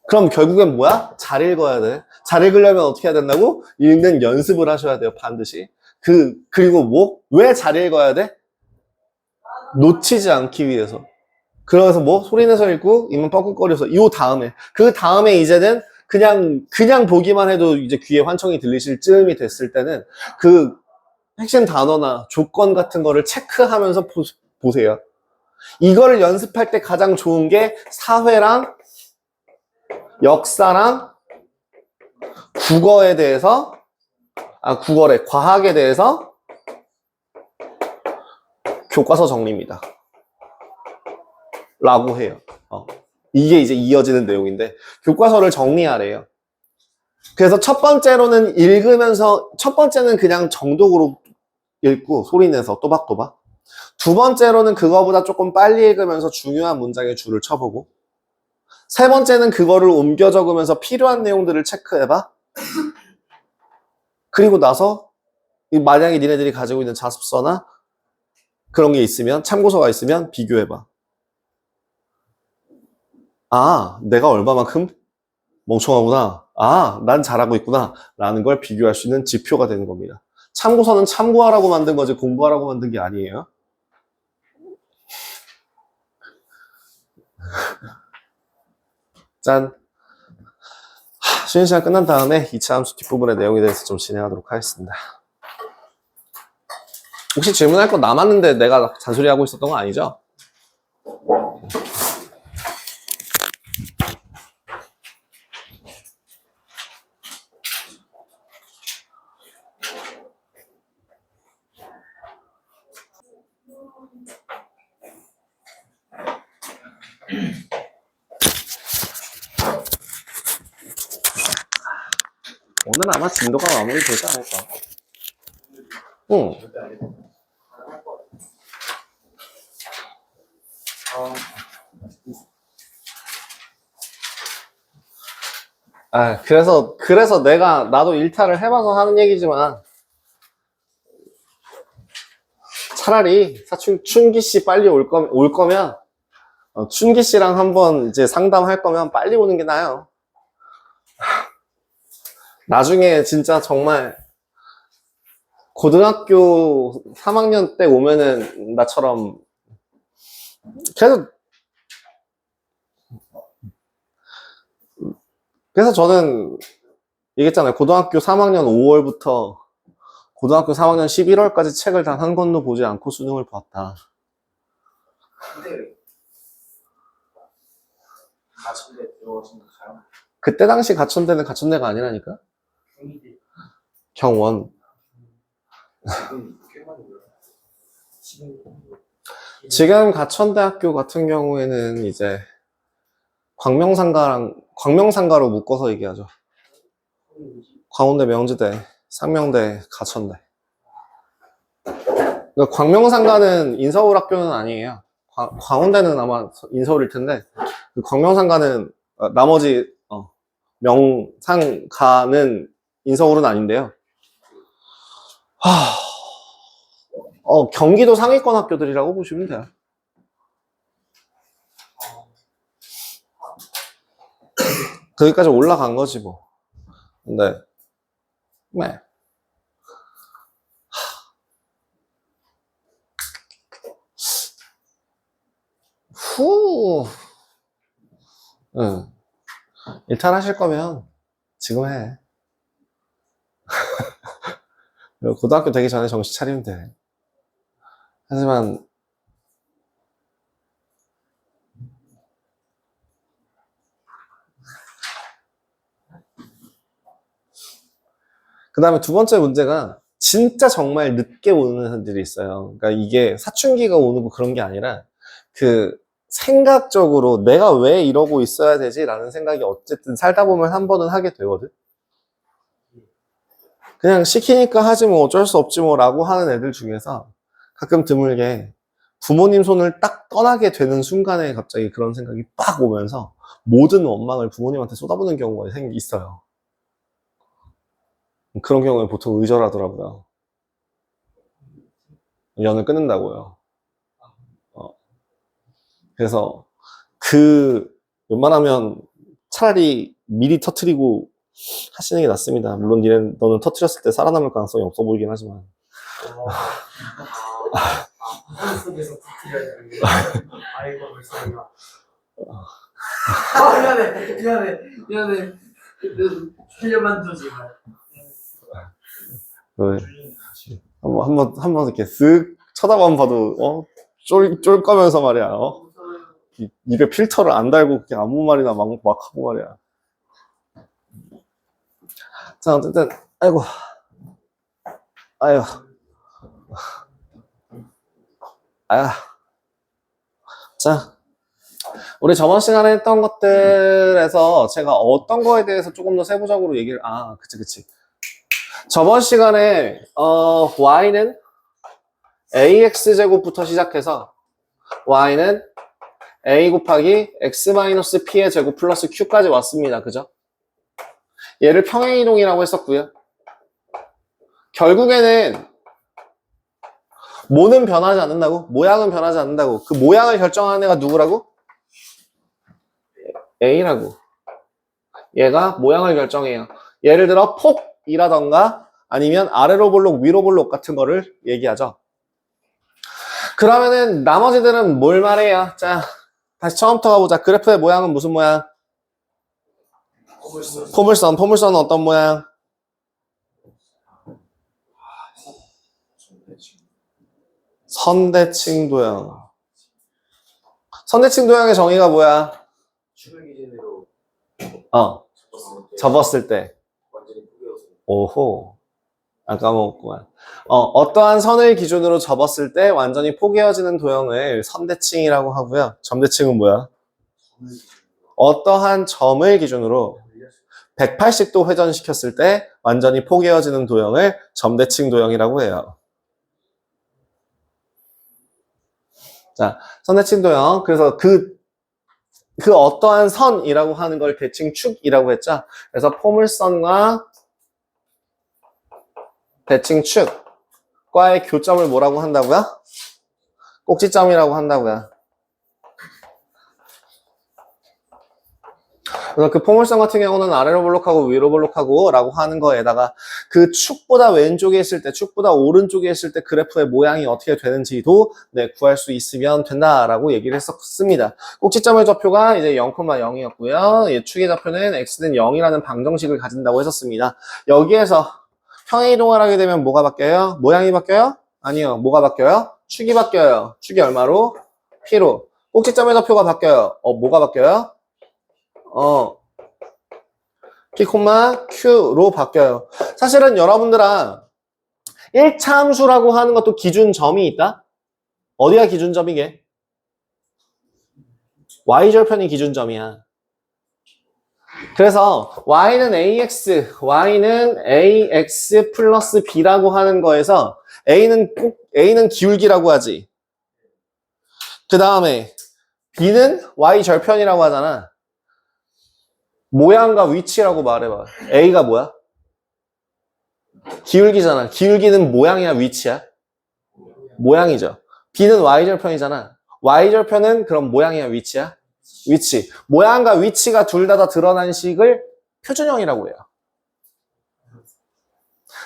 그럼 결국엔 뭐야? 잘 읽어야 돼. 잘 읽으려면 어떻게 해야 된다고? 읽는 연습을 하셔야 돼요, 반드시. 그리고 왜 잘 읽어야 돼? 놓치지 않기 위해서. 그래서 소리 내서 읽고, 입만 뻐끔거려서, 그 다음에 이제는 그냥 보기만 해도 이제 귀에 환청이 들리실 쯤이 됐을 때는 그 핵심 단어나 조건 같은 거를 체크하면서 보세요. 이거를 연습할 때 가장 좋은 게 사회랑 역사랑 국어에 대해서 과학에 대해서 교과서 정리입니다. 라고 해요. 이게 이제 이어지는 내용인데 교과서를 정리하래요. 그래서 첫 번째는 그냥 정독으로 읽고 소리내서 또박또박. 두 번째로는 그거보다 조금 빨리 읽으면서 중요한 문장에 줄을 쳐보고, 세 번째는 그거를 옮겨 적으면서 필요한 내용들을 체크해봐. 그리고 나서 만약에 니네들이 가지고 있는 자습서나 그런 게 있으면, 참고서가 있으면 비교해봐. 내가 얼마만큼 멍청하구나. 난 잘하고 있구나. 라는 걸 비교할 수 있는 지표가 되는 겁니다. 참고서는 참고하라고 만든 거지 공부하라고 만든 게 아니에요. 짠. 쉬는 시간 끝난 다음에 2차 함수 뒷부분의 내용에 대해서 좀 진행하도록 하겠습니다. 혹시 질문할 거 남았는데 내가 잔소리하고 있었던 거 아니죠? 오늘 아마 진도가 마무리되지 않을까? 응. 그래서 나도 일탈을 해봐서 하는 얘기지만, 차라리 춘기 씨 빨리 올 거면, 춘기 씨랑 한번 이제 상담할 거면 빨리 오는 게 나아요. 나중에 진짜 정말 고등학교 3학년 때 오면은 나처럼 그래서 저는 얘기했잖아요. 고등학교 3학년 5월부터 고등학교 3학년 11월까지 책을 단 한 권도 보지 않고 수능을 봤다. 근데 가천대 들어가신 거요? 그때 당시 가천대는 가천대가 아니라니까? 경희대. 경원. 지금 꽤 많이 올라요. 지금 가천대학교 같은 경우에는 이제 광명상가로 묶어서 얘기하죠. 광운대, 명지대, 상명대, 가천대. 그러니까 광명상가는 인서울 학교는 아니에요. 광운대는 아마 인서울일 텐데, 그 광명상가는 나머지 명상가는 인서울은 아닌데요. 경기도 상위권 학교들이라고 보시면 돼요. 거기까지 올라간 거지 뭐. 근데 네. 응. 일탈하실 거면 지금 해. 고등학교 되기 전에 정신 차리면 돼. 하지만 그 다음에 두 번째 문제가 진짜 정말 늦게 오는 애들이 있어요. 그러니까 이게 사춘기가 오는 그런 게 아니라 그 생각적으로 내가 왜 이러고 있어야 되지? 라는 생각이 어쨌든 살다 보면 한 번은 하게 되거든. 그냥 시키니까 하지 뭐 어쩔 수 없지 뭐 라고 하는 애들 중에서 가끔 드물게 부모님 손을 딱 떠나게 되는 순간에 갑자기 그런 생각이 빡 오면서 모든 원망을 부모님한테 쏟아부는 경우가 있어요. 그런 경우에 보통 의절하더라고요. 연을 끊는다고요. 그래서 웬만하면 차라리 미리 터트리고 하시는 게 낫습니다. 물론 너는 터트렸을 때 살아남을 가능성이 없어 보이긴 하지만. 속에서 터트려야 되는 게. 아이고, 벌써나. 미안해. 살려만 줘, 제발. 한번 이렇게 쓱 쳐다만 봐도, 쫄 거면서 말이야, 입에 필터를 안 달고 그냥 아무 말이나 막 하고 말이야. 자, 어쨌든, 아유. 자, 우리 저번 시간에 했던 것들에서 제가 어떤 거에 대해서 조금 더 세부적으로 그치. 저번 시간에, y는 ax제곱부터 시작해서 y는 a 곱하기 x-p의 제곱 플러스 q까지 왔습니다. 그죠? 얘를 평행이동이라고 했었고요. 결국에는 뭐는 변하지 않는다고? 모양은 변하지 않는다고. 그 모양을 결정하는 애가 누구라고? a라고. 얘가 모양을 결정해요. 예를 들어 폭이라던가 아니면 아래로 볼록 위로 볼록 같은 거를 얘기하죠. 그러면은 나머지들은 뭘 말해요? 자, 다시 처음부터 가보자. 그래프의 모양은 무슨 모양? 포물선. 포물선은 어떤 모양? 선대칭 도형. 선대칭 도형의 정의가 뭐야? 춤을 기준으로 접었을 때. 완전히 포개어서. 오호. 까먹었구만. 어떠한 선을 기준으로 접었을 때 완전히 포개어지는 도형을 선대칭이라고 하고요. 점대칭은 뭐야? 어떠한 점을 기준으로 180도 회전시켰을 때 완전히 포개어지는 도형을 점대칭 도형이라고 해요. 자, 선대칭 도형. 그래서 그 어떠한 선이라고 하는 걸 대칭축이라고 했죠. 그래서 포물선과 대칭축과의 교점을 뭐라고 한다고요? 꼭지점이라고 한다고요. 그래서 그 포물선 같은 경우는 아래로 볼록하고 위로 볼록하고 라고 하는 거에다가 그 축보다 왼쪽에 있을 때, 축보다 오른쪽에 있을 때 그래프의 모양이 어떻게 되는지도 네, 구할 수 있으면 된다라고 얘기를 했었습니다. 꼭지점의 좌표가 이제 0,0이었고요. 축의 좌표는 x는 0이라는 방정식을 가진다고 했었습니다. 여기에서 평행 이동을 하게 되면 뭐가 바뀌어요? 모양이 바뀌어요? 아니요. 뭐가 바뀌어요? 축이 바뀌어요. 축이 얼마로? p로. 꼭지점의 좌표가 바뀌어요. 뭐가 바뀌어요? p, q로 바뀌어요. 사실은 여러분들아 1차 함수라고 하는 것도 기준점이 있다? 어디가 기준점이게? y절편이 기준점이야. 그래서 y는 ax, y는 ax 플러스 b라고 하는 거에서 a는 기울기라고 하지. 그 다음에 b는 y절편이라고 하잖아. 모양과 위치라고 말해봐. a가 뭐야? 기울기잖아. 기울기는 모양이야, 위치야? 모양이죠. b는 y절편이잖아. y절편은 그럼 모양이야, 위치야? 위치. 모양과 위치가 둘 다 드러난 식을 표준형이라고 해요.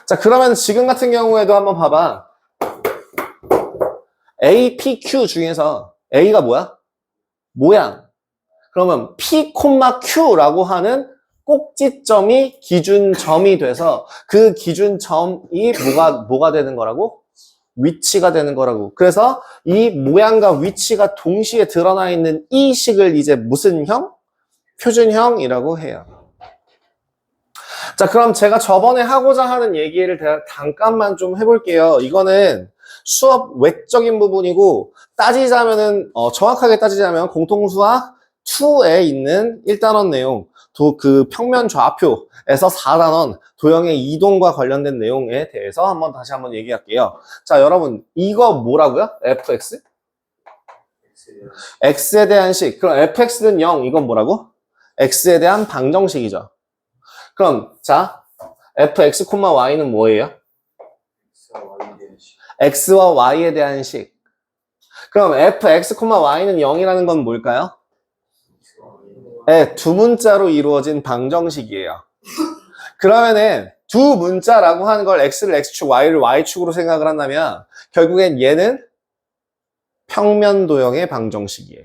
자, 그러면 지금 같은 경우에도 한번 봐봐. A, P, Q 중에서 A가 뭐야? 모양. 그러면 P, Q라고 하는 꼭지점이 기준점이 돼서 그 기준점이 뭐가 되는 거라고? 위치가 되는 거라고. 그래서 이 모양과 위치가 동시에 드러나 있는 이 식을 이제 무슨 형? 표준형이라고 해요. 자, 그럼 제가 저번에 하고자 하는 얘기를 잠깐만 좀 해볼게요. 이거는 수업 외적인 부분이고 따지자면은 정확하게 따지자면 공통수학 2에 있는 1단원 내용, 그 평면 좌표에서 4단원 도형의 이동과 관련된 내용에 대해서 다시 한번 얘기할게요. 자, 여러분 이거 뭐라고요? fx? x에 대한 식. 그럼 fx는 0, 이건 뭐라고? x에 대한 방정식이죠. 그럼 자, fx, y는 뭐예요? x와 y에 대한 식. 그럼 fx, y는 0이라는 건 뭘까요? 네, 두 문자로 이루어진 방정식이에요. 그러면은 두 문자라고 하는 걸 x를 x축, y를 y축으로 생각을 한다면 결국엔 얘는 평면 도형의 방정식이에요.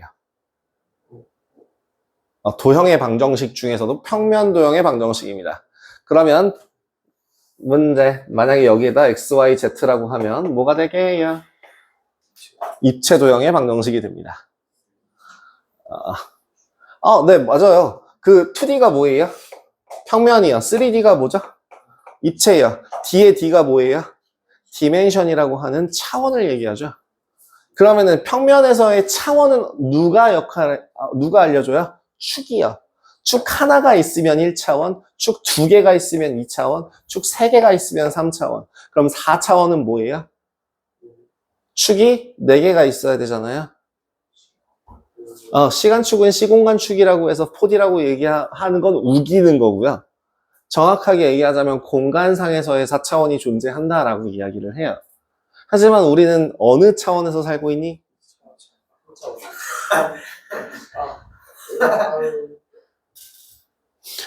도형의 방정식 중에서도 평면 도형의 방정식입니다. 그러면 문제, 만약에 여기에다 x, y, z라고 하면 뭐가 되게요? 입체 도형의 방정식이 됩니다. 네, 맞아요. 그 2D가 뭐예요? 평면이요. 3D가 뭐죠? 입체예요. D의 D가 뭐예요? 디멘션이라고 하는 차원을 얘기하죠. 그러면은 평면에서의 차원은 누가 알려줘요? 축이요. 축 하나가 있으면 1차원, 축 2개가 있으면 2차원, 축 3개가 있으면 3차원. 그럼 4차원은 뭐예요? 축이 4개가 있어야 되잖아요. 시간축은 시공간축이라고 해서 4D라고 얘기하는 건 우기는 거고요. 정확하게 얘기하자면 공간상에서의 4차원이 존재한다라고 이야기를 해요. 하지만 우리는 어느 차원에서 살고 있니?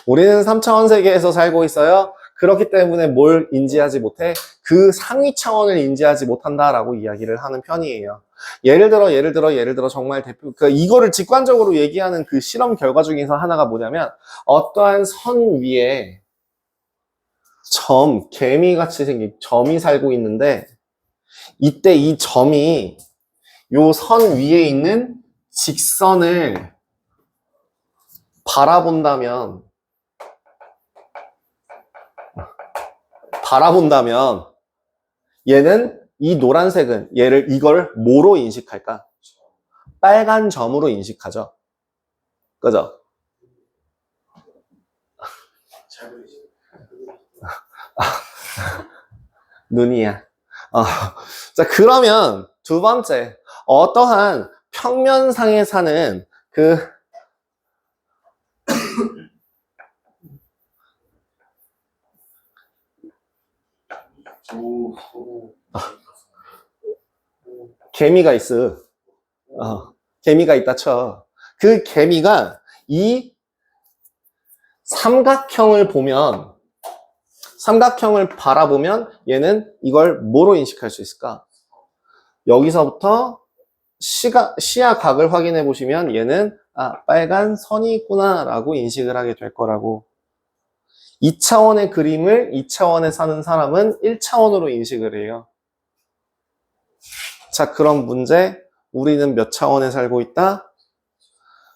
우리는 3차원 세계에서 살고 있어요. 그렇기 때문에 뭘 인지하지 못해? 그 상위 차원을 인지하지 못한다라고 이야기를 하는 편이에요. 예를 들어 정말 이거를 직관적으로 얘기하는 그 실험 결과 중에서 하나가 뭐냐면 어떠한 선 위에 개미같이 생긴 점이 살고 있는데 이때 이 점이 요 선 위에 있는 직선을 바라본다면 얘는 이 노란색은 이걸 뭐로 인식할까? 빨간 점으로 인식하죠. 그죠? 눈이야. 자, 그러면 두 번째, 어떠한 평면상에 사는 개미가 있어. 개미가 있다 쳐. 그 개미가 이 삼각형을 바라보면 얘는 이걸 뭐로 인식할 수 있을까? 여기서부터 시야 각을 확인해 보시면 얘는 빨간 선이 있구나 라고 인식을 하게 될 거라고. 2차원의 그림을 2차원에 사는 사람은 1차원으로 인식을 해요. 자, 그럼 문제, 우리는 몇 차원에 살고 있다?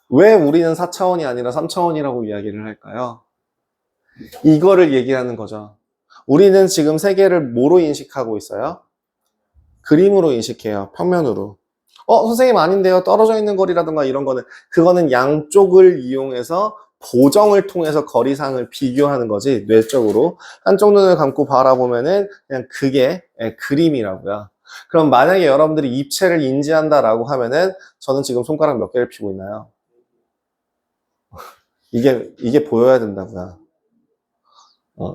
왜 우리는 4차원이 아니라 3차원이라고 이야기를 할까요? 이거를 얘기하는 거죠. 우리는 지금 세계를 뭐로 인식하고 있어요? 그림으로 인식해요. 평면으로. 선생님 아닌데요. 떨어져 있는 거리라든가 이런 거는, 그거는 양쪽을 이용해서 보정을 통해서 거리상을 비교하는 거지, 뇌적으로. 한쪽 눈을 감고 바라보면은 그냥 그게 그림이라고요. 그럼 만약에 여러분들이 입체를 인지한다라고 하면은 저는 지금 손가락 몇 개를 펴고 있나요? 이게 보여야 된다고요.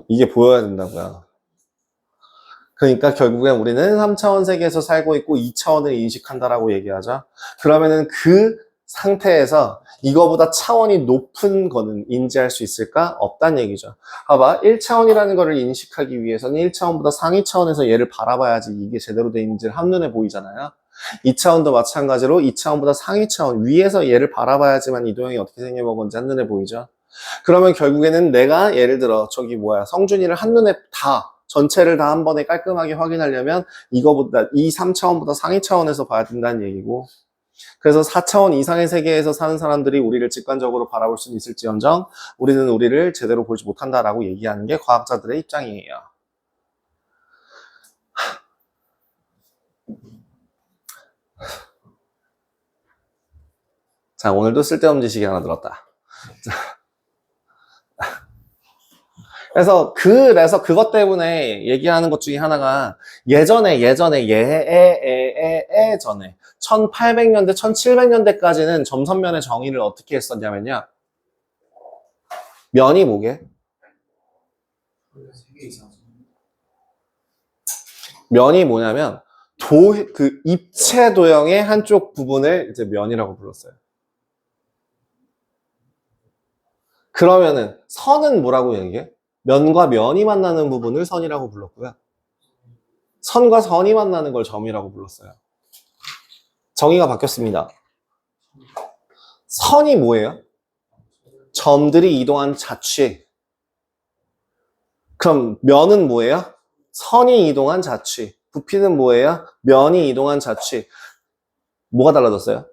이게 보여야 된다고요. 그러니까 결국엔 우리는 3차원 세계에서 살고 있고 2차원을 인식한다라고 얘기하죠. 그러면은 그 상태에서 이거보다 차원이 높은 거는 인지할 수 있을까? 없다는 얘기죠. 봐봐, 1차원이라는 거를 인식하기 위해서는 1차원보다 상위 차원에서 얘를 바라봐야지 이게 제대로 된 인지를 한눈에 보이잖아요. 2차원도 마찬가지로 2차원보다 상위 차원 위에서 얘를 바라봐야지만 이 도형이 어떻게 생겨먹은지 한눈에 보이죠. 그러면 결국에는 내가 예를 들어 성준이를 한눈에 전체를 다 한 번에 깔끔하게 확인하려면 이거보다 이 3차원보다 상위 차원에서 봐야 된다는 얘기고, 그래서 4차원 이상의 세계에서 사는 사람들이 우리를 직관적으로 바라볼 수는 있을지언정 우리는 우리를 제대로 보지 못한다라고 얘기하는 게 과학자들의 입장이에요. 자, 오늘도 쓸데없는 지식이 하나 들었다. 그래서 그것 때문에 얘기하는 것 중에 하나가 예전에 1800년대, 1700년대까지는 점선면의 정의를 어떻게 했었냐면요. 면이 뭐게? 면이 뭐냐면 입체 도형의 한쪽 부분을 이제 면이라고 불렀어요. 그러면은 선은 뭐라고 얘기해? 면과 면이 만나는 부분을 선이라고 불렀고요. 선과 선이 만나는 걸 점이라고 불렀어요. 정의가 바뀌었습니다. 선이 뭐예요? 점들이 이동한 자취. 그럼 면은 뭐예요? 선이 이동한 자취. 부피는 뭐예요? 면이 이동한 자취. 뭐가 달라졌어요?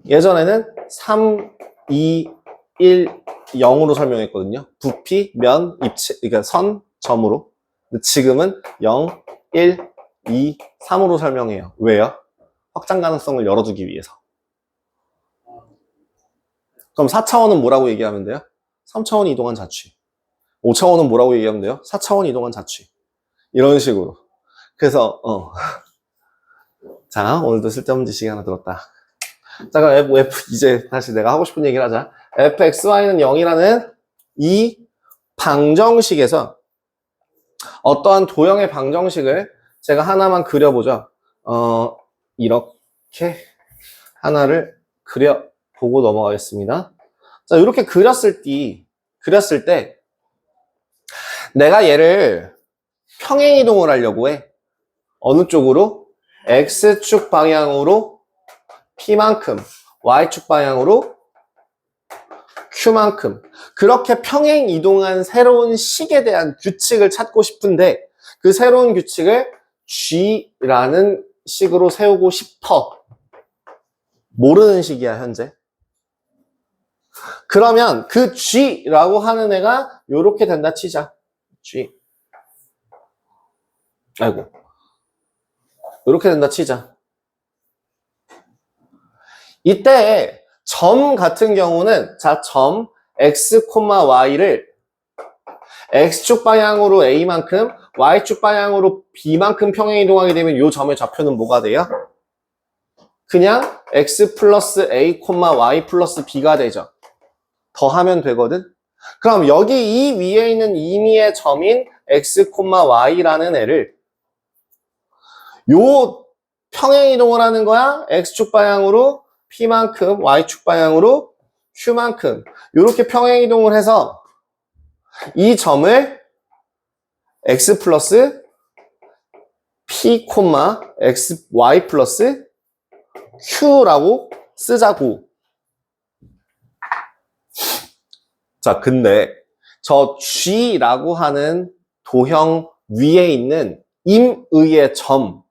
예전에는 3, 2, 1, 0으로 설명했거든요. 부피, 면, 입체, 그러니까 선, 점으로. 근데 지금은 0, 1, 2, 3으로 설명해요. 왜요? 확장 가능성을 열어두기 위해서. 그럼 4차원은 뭐라고 얘기하면 돼요? 3차원 이동한 자취. 5차원은 뭐라고 얘기하면 돼요? 4차원 이동한 자취. 이런 식으로. 그래서 자, 오늘도 쓸데없는 지식이 하나 들었다. 자, 그럼 이제 다시 내가 하고 싶은 얘기를 하자. fxy는 0이라는 이 방정식에서 어떠한 도형의 방정식을 제가 하나만 그려보죠. 이렇게 하나를 그려보고 넘어가겠습니다. 자, 이렇게 그렸을 때 내가 얘를 평행 이동을 하려고 해. 어느 쪽으로? x축 방향으로 p만큼, y축 방향으로 q만큼. 그렇게 평행 이동한 새로운 식에 대한 규칙을 찾고 싶은데 그 새로운 규칙을 g라는 식으로 세우고 싶어. 모르는 식이야, 현재. 그러면 그 g라고 하는 애가 요렇게 된다 치자. g. 아이고. 요렇게 된다 치자. 이때 점 같은 경우는 점 x, y를 x축 방향으로 a만큼 y축 방향으로 b만큼 평행 이동하게 되면 이 점의 좌표는 뭐가 돼요? 그냥 x 플러스 a, y 플러스 b가 되죠. 더하면 되거든. 그럼 여기 이 위에 있는 임의의 점인 x, y라는 애를 요 평행 이동을 하는 거야. x축 방향으로 p만큼, y축 방향으로 q만큼. 이렇게 평행 이동을 해서 이 점을 x 플러스 p, x, y 플러스 q라고 쓰자고. 자, 근데 저 g라고 하는 도형 위에 있는 임의의 점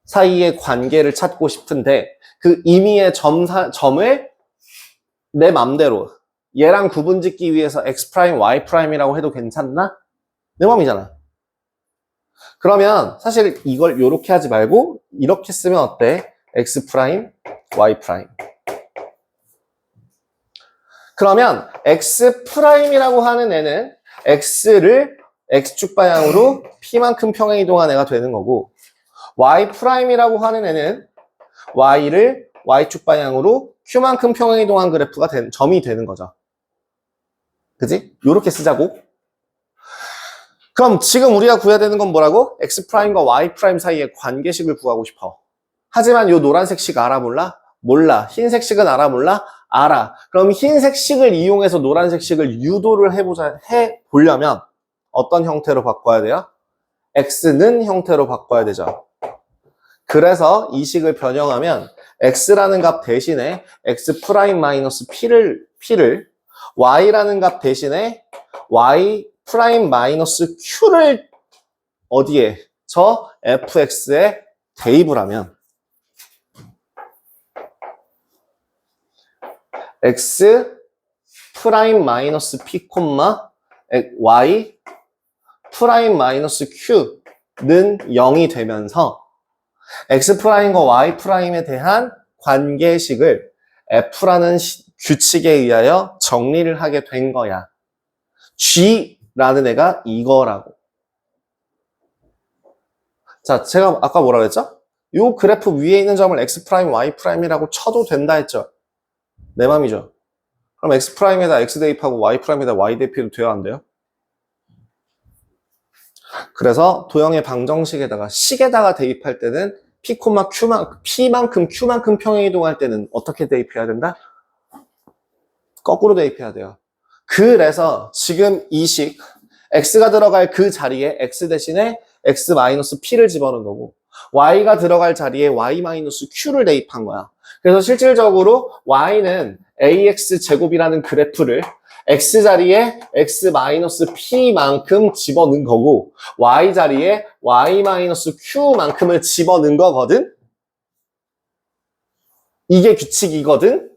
사이의 관계를 찾고 싶은데 그 임의의 점을 내 맘대로 얘랑 구분짓기 위해서 x 프라임, y 프라임이라고 해도 괜찮나? 내 맘이잖아. 그러면 사실 이걸 이렇게 하지 말고 이렇게 쓰면 어때? x 프라임, y 프라임. 그러면 x 프라임이라고 하는 애는 x를 x축 방향으로 p만큼 평행 이동한 애가 되는 거고 y 프라임이라고 하는 애는 y를 y축 방향으로 q만큼 평행 이동한 그래프가 점이 되는 거죠. 그지? 요렇게 쓰자고. 그럼 지금 우리가 구해야 되는 건 뭐라고? x 프라임과 y 프라임 사이의 관계식을 구하고 싶어. 하지만 요 노란색 식 알아 몰라? 몰라. 흰색 식은 알아 몰라? 알아. 그럼 흰색 식을 이용해서 노란색 식을 유도를 해보려면 어떤 형태로 바꿔야 돼요? x는 형태로 바꿔야 되죠. 그래서 이 식을 변형하면 x라는 값 대신에 x 프라임 마이너스 p를 y라는 값 대신에 y 프라임 마이너스 q를 어디에? 저 fx에 대입을 하면 x 프라임 마이너스 p, y 프라임 마이너스 q는 0이 되면서 x 프라임과 y 프라임에 대한 관계식을 f라는 규칙에 의하여 정리를 하게 된 거야. g라는 애가 이거라고. 자, 제가 아까 뭐라 그랬죠? 요 그래프 위에 있는 점을 x 프라임, y 프라임이라고 쳐도 된다 했죠? 내 맘이죠. 그럼 x 프라임에다 x 대입하고 y 프라임에다 y 대입해도 돼요, 안 돼요? 그래서 도형의 방정식에다가 식에다가 대입할 때는 p만큼 q만큼 평행 이동할 때는 어떻게 대입해야 된다? 거꾸로 대입해야 돼요. 그래서 지금 이 식 x가 들어갈 그 자리에 x 대신에 x-p를 집어넣은 거고 y가 들어갈 자리에 y-q를 대입한 거야. 그래서 실질적으로 y는 ax 제곱이라는 그래프를 x 자리에 x-p만큼 집어넣은 거고 y 자리에 y-q만큼을 집어넣은 거거든. 이게 규칙이거든.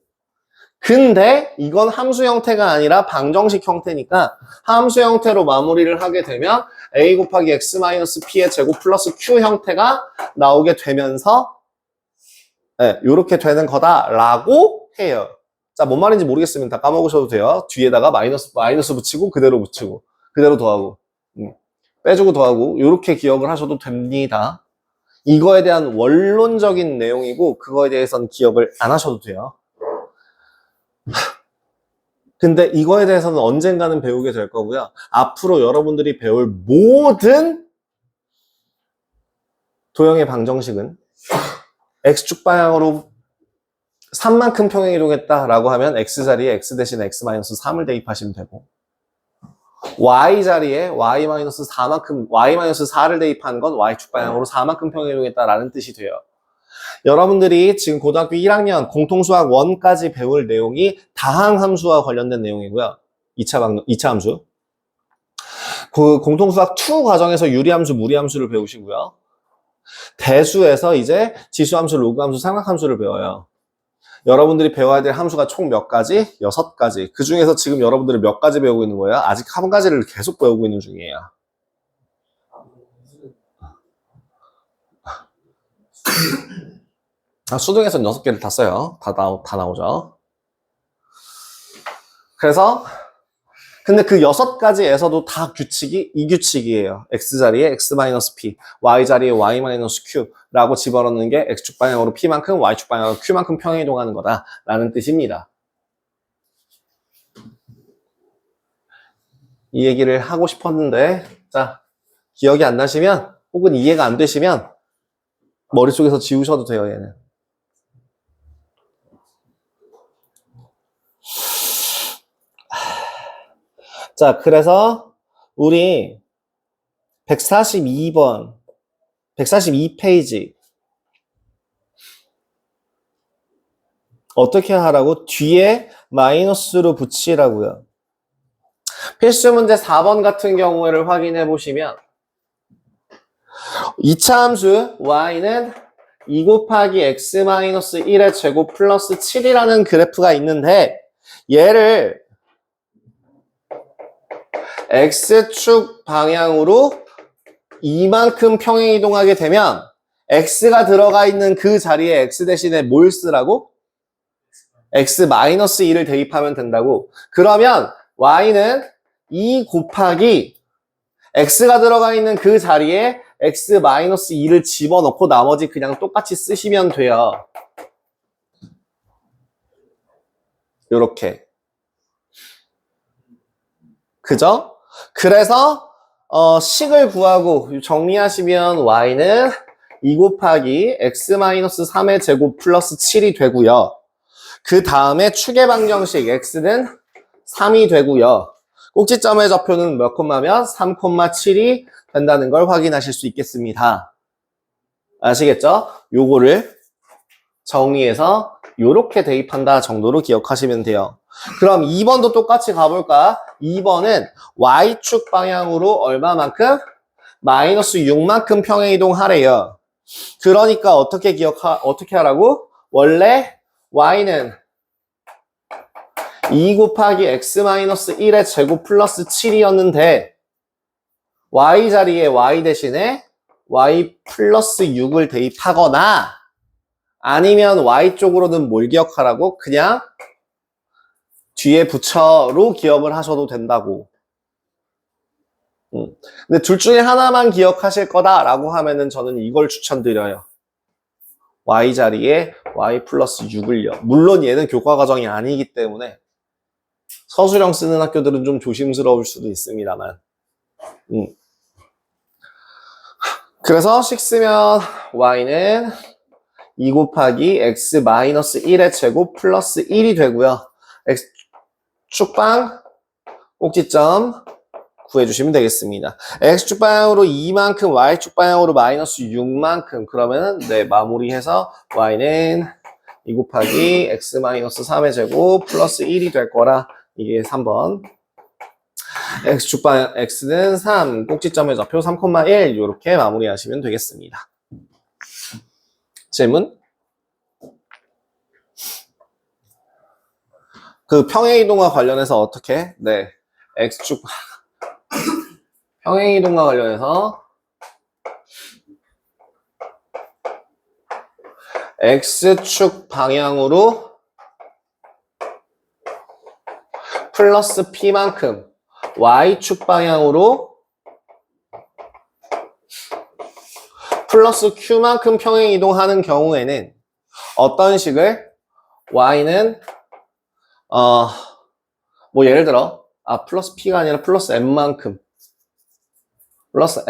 근데 이건 함수 형태가 아니라 방정식 형태니까 함수 형태로 마무리를 하게 되면 a 곱하기 x-p의 제곱 플러스 q 형태가 나오게 되면서 이렇게 되는 거다라고 해요. 자, 뭔 말인지 모르겠으면 다 까먹으셔도 돼요. 뒤에다가 마이너스 붙이고 그대로 더하고 빼주고 더하고 이렇게 기억을 하셔도 됩니다. 이거에 대한 원론적인 내용이고 그거에 대해서는 기억을 안 하셔도 돼요. 근데 이거에 대해서는 언젠가는 배우게 될 거고요. 앞으로 여러분들이 배울 모든 도형의 방정식은 x축 방향으로 3만큼 평행 이동했다라고 하면 x 자리에 x 대신 x-3을 대입하시면 되고 y 자리에 y-4를 대입하는 건 y축 방향으로 4만큼 평행 이동했다라는 뜻이 돼요. 여러분들이 지금 고등학교 1학년 공통수학 1까지 배울 내용이 다항함수와 관련된 내용이고요. 2차 함수. 그 공통수학 2 과정에서 유리함수, 무리함수를 배우시고요. 대수에서 이제 지수함수, 로그함수, 삼각함수를 배워요. 여러분들이 배워야 될 함수가 총 몇 가지? 6가지. 그 중에서 지금 여러분들이 몇 가지 배우고 있는 거예요? 아직 한 가지를 계속 배우고 있는 중이에요. 수능에서는 6개를 다 써요. 다 나오죠. 그래서 근데 그 6가지에서도 다 규칙이 이 규칙이에요. x 자리에 x-p, y 자리에 y-q라고 집어넣는 게 x축 방향으로 p만큼, y축 방향으로 q만큼 평행 이동하는 거다라는 뜻입니다. 이 얘기를 하고 싶었는데 자, 기억이 안 나시면 혹은 이해가 안 되시면 머릿속에서 지우셔도 돼요, 얘는. 자, 그래서 우리 142번, 142페이지 어떻게 하라고? 뒤에 마이너스로 붙이라고요. 필수 문제 4번 같은 경우를 확인해 보시면 2차 함수 y는 2 곱하기 x-1의 제곱 플러스 7이라는 그래프가 있는데 얘를 x축 방향으로 이만큼 평행 이동하게 되면 x가 들어가 있는 그 자리에 x 대신에 뭘 쓰라고? x-2를 대입하면 된다고. 그러면 y는 2 곱하기 x가 들어가 있는 그 자리에 x-2를 집어넣고 나머지 그냥 똑같이 쓰시면 돼요. 요렇게. 그죠? 그래서 식을 구하고 정리하시면 y는 2 곱하기 x-3의 제곱 플러스 7이 되고요. 그 다음에 축의 방정식 x는 3이 되고요. 꼭지점의 좌표는 몇 콤마면 3,7이 된다는 걸 확인하실 수 있겠습니다. 아시겠죠? 요거를 정리해서 요렇게 대입한다 정도로 기억하시면 돼요. 그럼 2번도 똑같이 가볼까? 2번은 y축 방향으로 얼마만큼? 마이너스 6만큼 평행 이동하래요. 그러니까 어떻게 하라고? 원래 y는 2 곱하기 x-1의 제곱 플러스 7이었는데 y 자리에 y 대신에 y 플러스 6을 대입하거나 아니면 y 쪽으로는 뭘 기억하라고? 그냥 뒤에 붙여로 기억을 하셔도 된다고. 근데 둘 중에 하나만 기억하실 거다라고 하면은 저는 이걸 추천드려요. y 자리에 y 플러스 6을요. 물론 얘는 교과 과정이 아니기 때문에 서술형 쓰는 학교들은 좀 조심스러울 수도 있습니다만. 그래서 식 쓰면 y는 2 곱하기 x-1의 제곱 플러스 1이 되고요. x축방 꼭지점 구해주시면 되겠습니다. x축 방향으로 2만큼, y축 방향으로 마이너스 6만큼. 그러면 네, 마무리해서 y는 2 곱하기 x-3의 제곱 플러스 1이 될 거라. 이게 3번. x축 방향 x는 3, 꼭지점의 좌표 3,1 이렇게 마무리하시면 되겠습니다. 질문? 그 평행이동과 관련해서 어떻게? 네, x축 평행이동과 관련해서 x축 방향으로 플러스 p만큼 y축 방향으로 플러스 q만큼 평행 이동하는 경우에는 어떤 식을 y는 뭐 예를 들어 플러스 p가 아니라 플러스 n만큼 플러스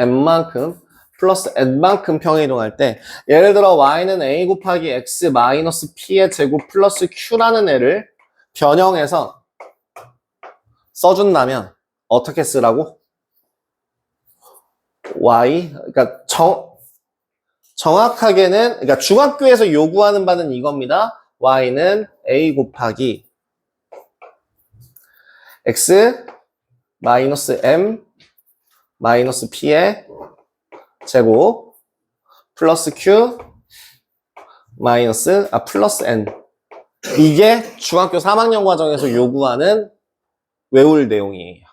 n만큼 평행 이동할 때 예를 들어 y는 a 곱하기 x 마이너스 p의 제곱 플러스 q라는 애를 변형해서 써준다면 어떻게 쓰라고? y, 그러니까 정확하게는, 그러니까 중학교에서 요구하는 바는 이겁니다. y는 a 곱하기 x 마이너스 m 마이너스 p의 제곱 플러스 q 마이너스 플러스 n. 이게 중학교 3학년 과정에서 요구하는 외울 내용이에요.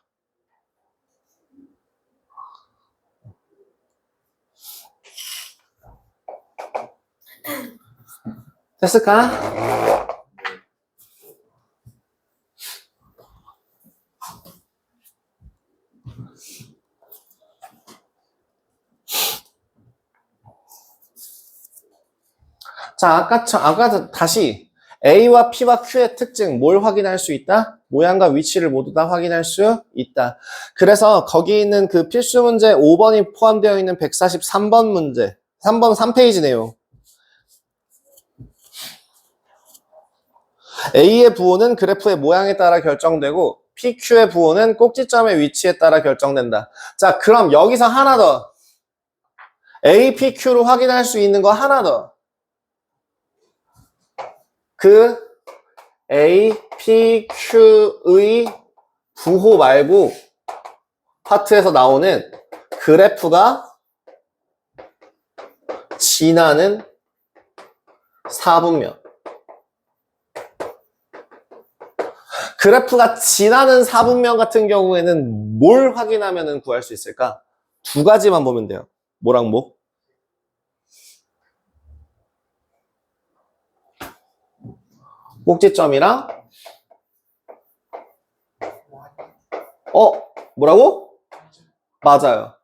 됐을까? 자, 아까 다시 A와 P와 Q의 특징, 뭘 확인할 수 있다? 모양과 위치를 모두 다 확인할 수 있다. 그래서 거기 있는 그 필수 문제 5번이 포함되어 있는 143번 문제, 3번 3페이지네요. A의 부호는 그래프의 모양에 따라 결정되고 PQ의 부호는 꼭지점의 위치에 따라 결정된다. 자, 그럼 여기서 하나 더. A, PQ로 확인할 수 있는 거 하나 더. 그 A, PQ의 부호 말고 파트에서 나오는 그래프가 지나는 사분면. 그래프가 지나는 사분면 같은 경우에는 뭘 확인하면 구할 수 있을까? 두 가지만 보면 돼요. 뭐랑 뭐? 꼭지점이랑 뭐라고? 맞아요.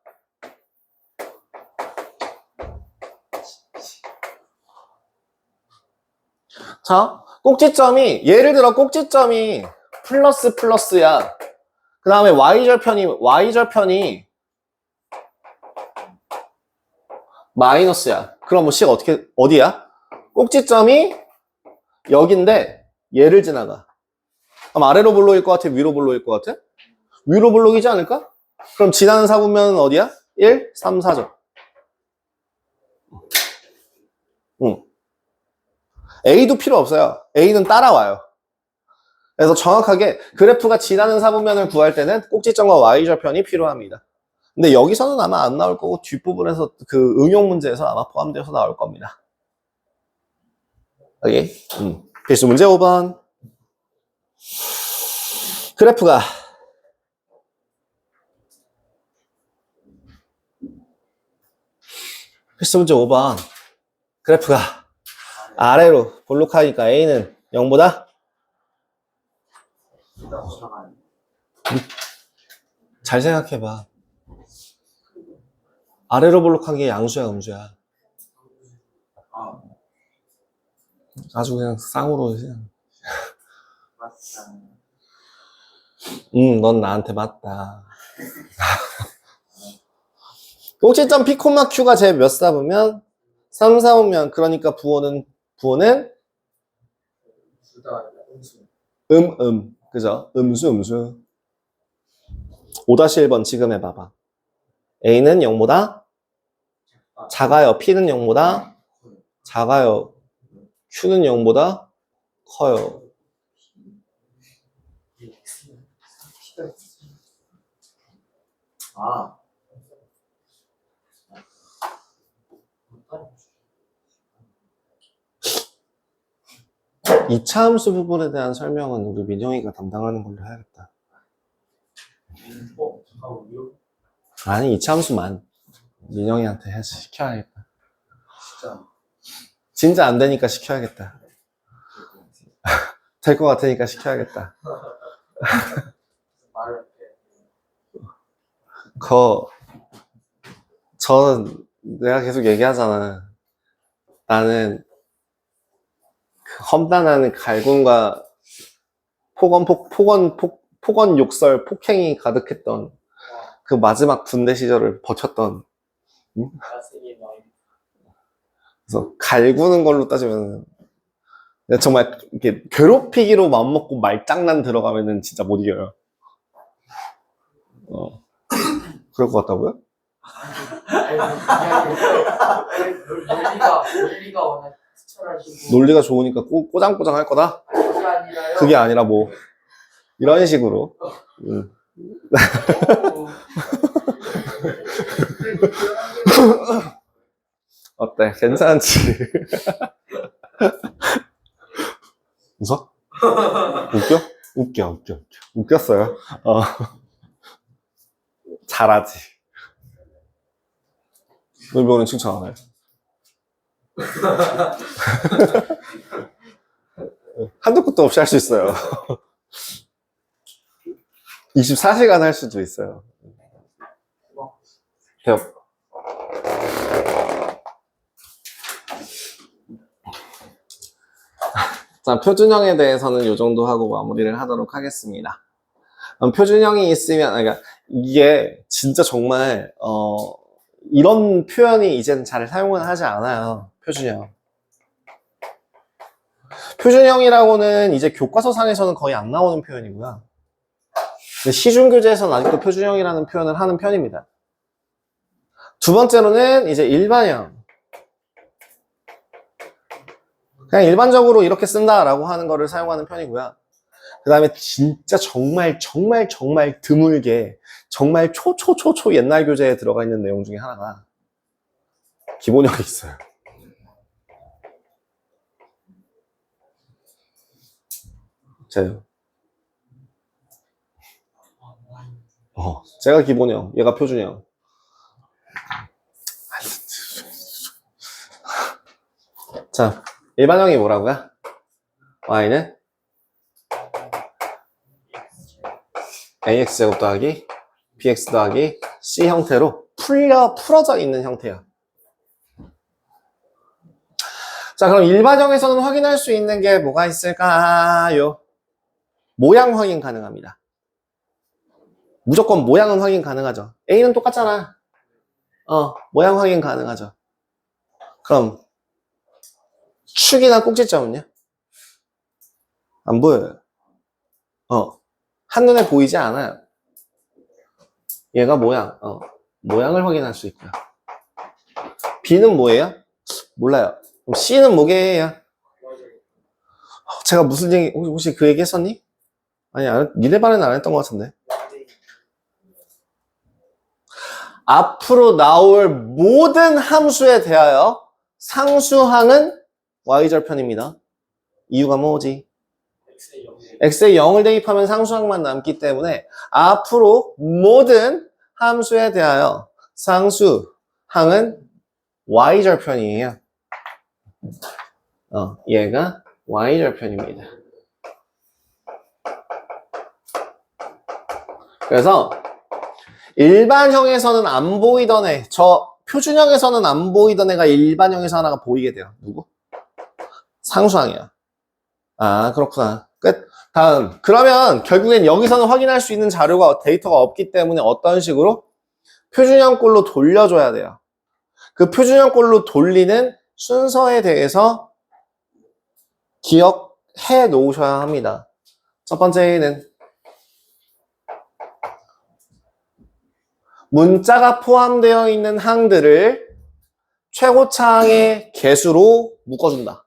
자, 꼭지점이 예를 들어 꼭지점이 플러스 플러스야. 그 다음에 y절편이 마이너스야. 그럼 뭐 C가 어디야? 꼭지점이 여긴데 얘를 지나가. 그럼 아래로 볼록일 것 같아? 위로 볼록일 것 같아? 위로 볼록이지 않을까? 그럼 지나는 사분면은 어디야? 1, 3, 4죠. 응. A도 필요 없어요. A는 따라와요. 그래서 정확하게 그래프가 지나는 사분면을 구할 때는 꼭지점과 y절편이 필요합니다. 근데 여기서는 아마 안 나올 거고 뒷부분에서 그 응용 문제에서 아마 포함되어서 나올 겁니다. 오케이? 필수 문제 5번. 그래프가 필수 문제 5번. 그래프가 아래로 볼록하니까 A는 0보다 잘 생각해봐. 아래로 볼록한 게 양수야, 음수야? 아주 그냥 쌍으로 그냥. 넌 나한테 맞다. 꼭지점 P, Q가 제 몇 사분면? 3, 4분면. 그러니까 부호는 그죠? 음수. 5-1번 지금 해봐봐. A는 0보다 작아요. P는 0보다 작아요. Q는 0보다 커요. 이차함수 부분에 대한 설명은 우리 민영이가 담당하는 걸로 해야겠다. 아니, 이차함수만 민영이한테 해서 시켜야겠다. 진짜 안 되니까 시켜야겠다. 될 것 같으니까 시켜야겠다. 내가 계속 얘기하잖아. 나는 그 험난한 갈굼과 폭언 욕설, 폭행이 가득했던 그 마지막 군대 시절을 버텼던. 응? 그래서 갈구는 걸로 따지면 정말 이렇게 괴롭히기로 마음먹고 말장난 들어가면은 진짜 못 이겨요. 그럴 것 같다고요? 논리가 워낙 투철하시고 논리가 좋으니까 꼬장꼬장 할 거다? 그게 아니라 뭐 이런 식으로. 어때? 괜찮지? 웃어? 웃겨? 웃겼어요? 잘하지. 너 이번엔 칭찬 안 해? 한도 끝도 없이 할 수 있어요. 24시간 할 수도 있어요. 대박. 자, 표준형에 대해서는 이 정도 하고 마무리를 하도록 하겠습니다. 표준형이 있으면, 그러니까 이게 진짜 정말 이런 표현이 이제는 잘 사용을 하지 않아요. 표준형. 표준형이라고는 이제 교과서상에서는 거의 안 나오는 표현이고요. 근데 시중교재에서는 아직도 표준형이라는 표현을 하는 편입니다. 두 번째로는 이제 일반형. 그냥 일반적으로 이렇게 쓴다라고 하는 거를 사용하는 편이고요. 그 다음에 진짜 정말 드물게 정말 초초초초 옛날 교재에 들어가 있는 내용 중에 하나가 기본형이 있어요. 제가 제가 기본형, 얘가 표준형. 자, 일반형이 뭐라고요? y는 ax제곱 더하기 bx 더하기 c 형태로 풀어져 있는 형태야. 자, 그럼 일반형에서는 확인할 수 있는 게 뭐가 있을까요? 모양 확인 가능합니다. 무조건 모양은 확인 가능하죠. A는 똑같잖아. 모양 확인 가능하죠. 그럼 축이나 꼭지점은요? 안 보여요. 한눈에 보이지 않아요. 얘가 모양을 확인할 수 있고요. B는 뭐예요? 몰라요. 그럼 C는 뭐게요? 제가 무슨 얘기, 혹시 그 얘기 했었니? 아니, 니네 반에는 안 했던 것 같은데. 앞으로 나올 모든 함수에 대하여 상수항은 y절편입니다. 이유가 뭐지? x에 0을 대입하면 상수항만 남기 때문에 앞으로 모든 함수에 대하여 상수항은 y절편이에요. 얘가 y절편입니다. 그래서 일반형에서는 안 보이던 애, 표준형에서는 안 보이던 애가 일반형에서 하나가 보이게 돼요. 누구? 상수항이야. 아, 그렇구나. 끝. 다음. 그러면 결국엔 여기서는 확인할 수 있는 자료가, 데이터가 없기 때문에 어떤 식으로? 표준형꼴로 돌려줘야 돼요. 그 표준형꼴로 돌리는 순서에 대해서 기억해 놓으셔야 합니다. 첫 번째는 문자가 포함되어 있는 항들을 최고차항의 개수로 묶어준다.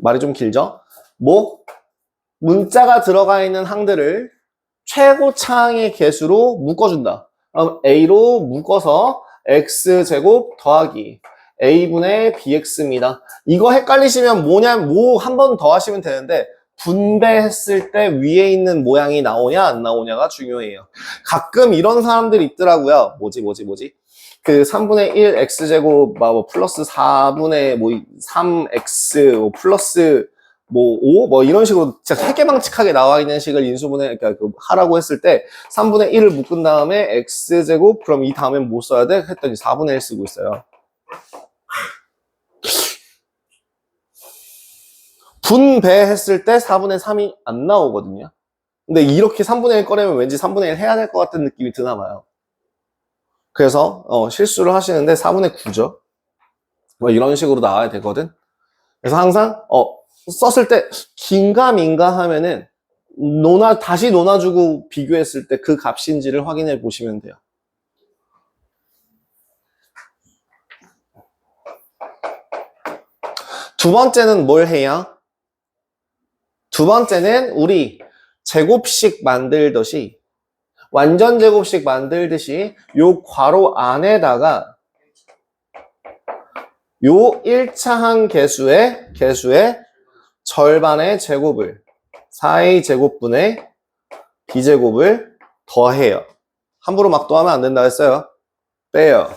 말이 좀 길죠? 문자가 들어가 있는 항들을 최고차항의 개수로 묶어준다. 그럼 A로 묶어서 X제곱 더하기 A분의 BX입니다. 이거 헷갈리시면 한 번 더 하시면 되는데, 분배했을 때 위에 있는 모양이 나오냐 안 나오냐가 중요해요. 가끔 이런 사람들이 있더라고요. 뭐지? 그 3분의 1 x제곱 플러스 4분의 3x 플러스 5 이런 식으로 진짜 세개방칙하게 나와 있는 식을 인수분해 그러니까 하라고 했을 때 3분의 1을 묶은 다음에 x제곱 그럼 이 다음엔 뭐 써야 돼? 했더니 4분의 1 쓰고 있어요. 분배했을 때 4분의 3이 안 나오거든요. 근데 이렇게 3분의 1 꺼내면 왠지 3분의 1 해야 될 것 같은 느낌이 드나 봐요. 그래서 실수를 하시는데 4분의 9죠. 이런 식으로 나와야 되거든. 그래서 항상 썼을 때 긴가민가 하면은 다시 논아주고 비교했을 때 그 값인지를 확인해 보시면 돼요. 두 번째는 뭘 해요? 두 번째는 우리 제곱식 만들듯이 완전 제곱식 만들듯이 요 괄호 안에다가 요 1차항 개수의 절반의 제곱을 4a 제곱분의 b제곱을 더해요. 함부로 막 더하면 안 된다 했어요. 빼요.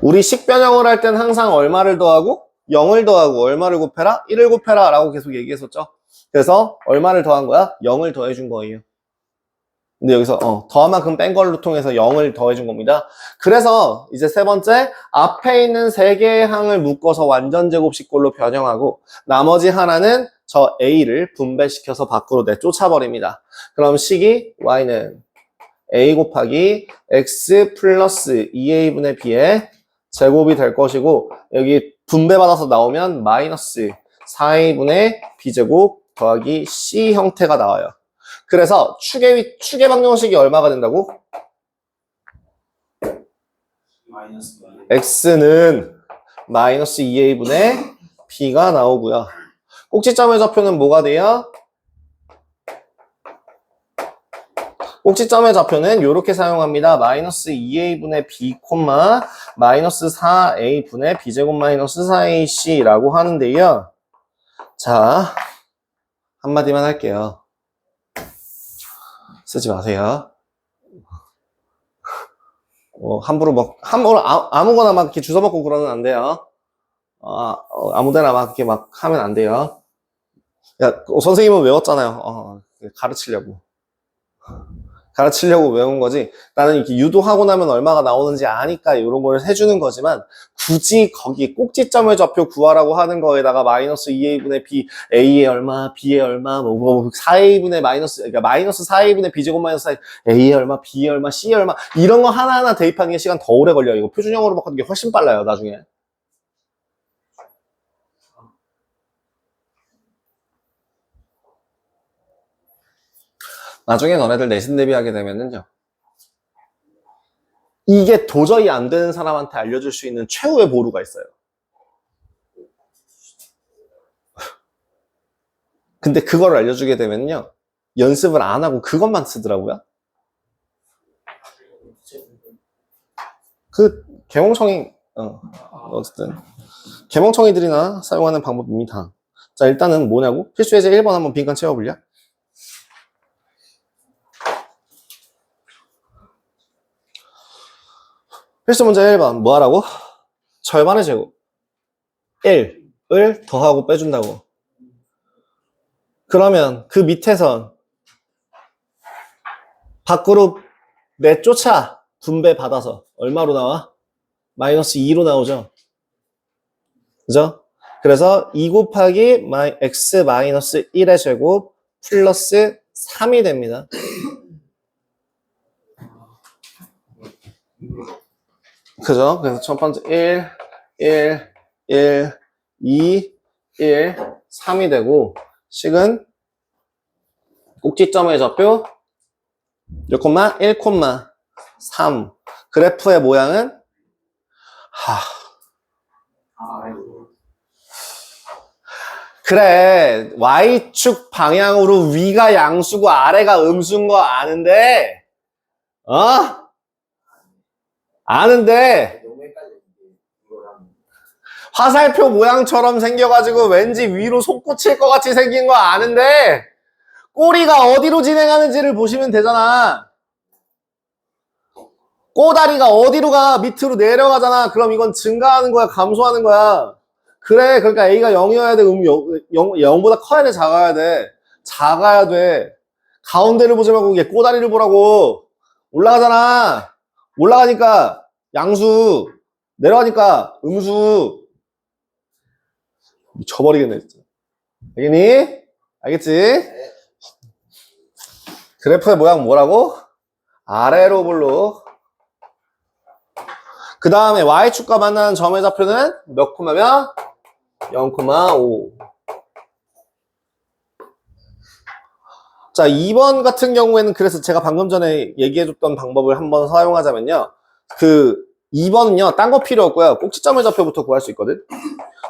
우리 식변형을 할 땐 항상 얼마를 더하고 0을 더하고 얼마를 곱해라? 1을 곱해라 라고 계속 얘기했었죠. 그래서 얼마를 더한 거야? 0을 더해준 거예요. 근데 여기서 더한 만큼 뺀 걸로 통해서 0을 더해준 겁니다. 그래서 이제 세 번째, 앞에 있는 세 개의 항을 묶어서 완전 제곱식꼴로 변형하고 나머지 하나는 저 a를 분배시켜서 밖으로 내쫓아버립니다. 그럼 식이 y는 a 곱하기 x 플러스 2a분의 b의 제곱이 될 것이고 여기 분배받아서 나오면 마이너스 4a분의 b제곱 더하기 C 형태가 나와요. 그래서 축의 방정식이 얼마가 된다고? 마이너스 x는 마이너스 2a분의 b가 나오고요. 꼭지점의 좌표는 뭐가 돼요? 꼭지점의 좌표는 이렇게 사용합니다. 마이너스 2a분의 b, 마이너스 4a분의 b제곱 마이너스 4ac라고 하는데요. 자, 한마디만 할게요. 쓰지 마세요. 함부로 아무거나 막 이렇게 주워 먹고 그러면 안 돼요. 아무데나 막 이렇게 막 하면 안 돼요. 야, 선생님은 외웠잖아요. 가르치려고 외운 거지. 나는 이렇게 유도하고 나면 얼마가 나오는지 아니까 이런 걸 해주는 거지만, 굳이 거기 꼭지점의 좌표 구하라고 하는 거에다가 마이너스 2a분의 b, a의 얼마, b의 얼마, 4a분의 그러니까 마이너스 4a분의 b제곱 마이너스 4, a의 얼마, b의 얼마, c의 얼마, 이런 거 하나하나 대입하는 게 시간 더 오래 걸려요. 이거 표준형으로 바꾸는 게 훨씬 빨라요, 나중에. 나중에 너네들 내신 대비하게 되면은요, 이게 도저히 안 되는 사람한테 알려줄 수 있는 최후의 보루가 있어요. 근데 그걸 알려주게 되면요, 연습을 안 하고 그것만 쓰더라고요. 그 개몽청이 어쨌든 개몽청이들이나 사용하는 방법입니다. 자, 일단은 뭐냐고? 필수예제 1번 한번 빈칸 채워볼래? 필수 문제 1번 뭐 하라고? 절반의 제곱 1을 더하고 빼준다고. 그러면 그 밑에선 밖으로 내쫓아 분배 받아서 얼마로 나와? 마이너스 2로 나오죠. 그죠? 그래서 2 곱하기 x 마이너스 1의 제곱 플러스 3이 됩니다. 그죠? 그래서 첫 번째 1, 2, 1, 3이 되고, 식은 꼭지점의 좌표 1, 3. 그래프의 모양은 그래, Y축 방향으로 위가 양수고 아래가 음수인 거 아는데, 아는데 화살표 모양처럼 생겨가지고 왠지 위로 솟구칠 것 같이 생긴 거 아는데, 꼬리가 어디로 진행하는지를 보시면 되잖아. 꼬다리가 어디로 가? 밑으로 내려가잖아. 그럼 이건 증가하는 거야, 감소하는 거야? 그래, 그러니까 A가 0이어야 돼. 0보다 커야 돼, 작아야 돼? 작아야 돼. 가운데를 보지 말고 이게 꼬다리를 보라고. 올라가잖아. 올라가니까 양수, 내려가니까 음수. 미쳐버리겠네, 진짜. 알겠니? 알겠지? 그래프의 모양 뭐라고? 아래로 볼록. 그 다음에 Y축과 만나는 점의 좌표는 몇 콤마면? 0,5. 자, 2번 같은 경우에는 그래서 제가 방금 전에 얘기해줬던 방법을 한번 사용하자면요. 2번은요, 딴 거 필요 없고요. 꼭지점의 좌표부터 구할 수 있거든.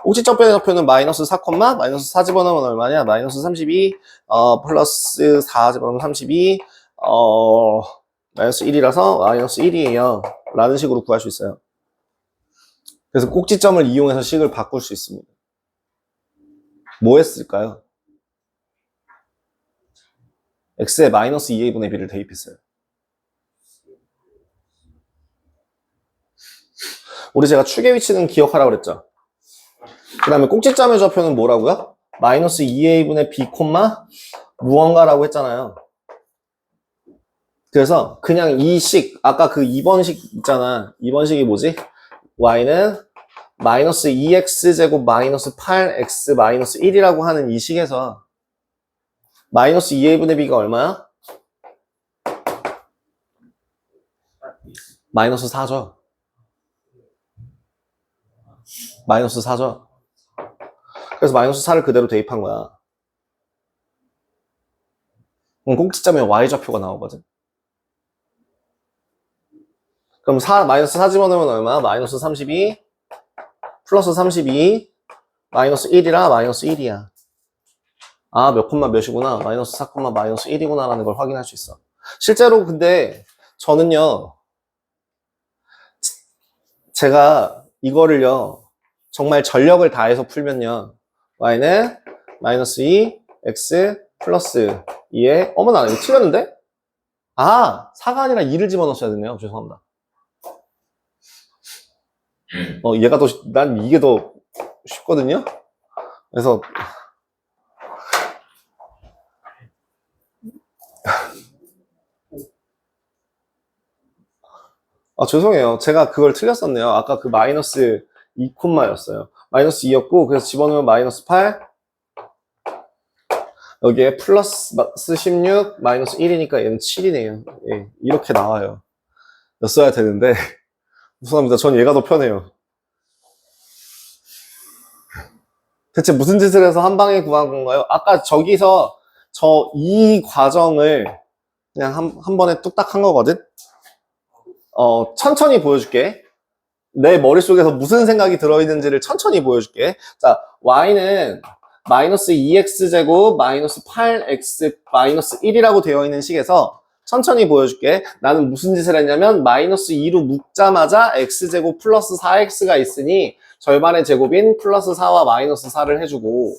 꼭지점의 좌표는 마이너스 4, 마이너스 4 집어넣으면 얼마냐? 마이너스 32, 플러스 4 집어넣으면 32, 마이너스 1이라서 마이너스 1이에요. 라는 식으로 구할 수 있어요. 그래서 꼭지점을 이용해서 식을 바꿀 수 있습니다. 뭐 했을까요? x에 마이너스 2a분의 b를 대입했어요. 우리 제가 축의 위치는 기억하라고 그랬죠? 그 다음에 꼭지점의 좌표는 뭐라고요? 마이너스 2a분의 b, 무언가라고 했잖아요. 그래서 그냥 이 식, 아까 그 2번식 있잖아. 2번식이 뭐지? y는 마이너스 2x제곱 마이너스 8x 마이너스 1이라고 하는 이 식에서 마이너스 2a분의 b가 얼마야? 마이너스 4죠. 마이너스 4죠. 그래서 마이너스 4를 그대로 대입한 거야. 그럼 꼭지점에 y좌표가 나오거든. 그럼 마이너스 4 집어넣으면 얼마? 마이너스 32 플러스 32 마이너스 1이라 마이너스 1이야. 아, 몇 콤마 몇이구나. 마이너스 4 콤마 마이너스 1이구나 라는 걸 확인할 수 있어. 실제로 근데 저는요, 제가 이거를요, 정말 전력을 다해서 풀면요, y는 마이너스 2 x 플러스 2에 어머나 이거 틀렸는데? 아, 4가 아니라 2를 집어넣었어야 됐네요. 죄송합니다. 얘가 난 이게 더 쉽거든요? 그래서 죄송해요. 제가 그걸 틀렸었네요. 아까 그 마이너스 2 콤마였어요. 마이너스 2였고 그래서 집어넣으면 마이너스 8 여기에 플러스 16 마이너스 1이니까 얘는 7이네요. 예, 이렇게 나와요. 였어야 되는데 죄송합니다. 전 얘가 더 편해요. 대체 무슨 짓을 해서 한 방에 구한 건가요? 아까 저기서 이 과정을 그냥 한 번에 뚝딱 한 거거든? 천천히 보여줄게. 내 머릿속에서 무슨 생각이 들어있는지를 천천히 보여줄게. 자, y는 마이너스 2x제곱 마이너스 8x 마이너스 1이라고 되어 있는 식에서 천천히 보여줄게. 나는 무슨 짓을 했냐면 마이너스 2로 묶자마자 x제곱 플러스 4x가 있으니 절반의 제곱인 플러스 4와 마이너스 4를 해주고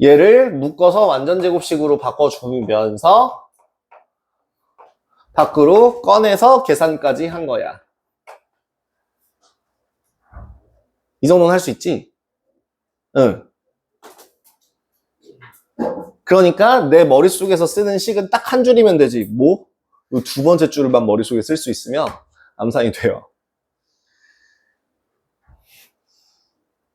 얘를 묶어서 완전제곱식으로 바꿔주면서 밖으로 꺼내서 계산까지 한 거야. 이 정도는 할 수 있지? 응. 그러니까 내 머릿속에서 쓰는 식은 딱 한 줄이면 되지. 뭐? 이 두 번째 줄만 머릿속에 쓸 수 있으면 암산이 돼요.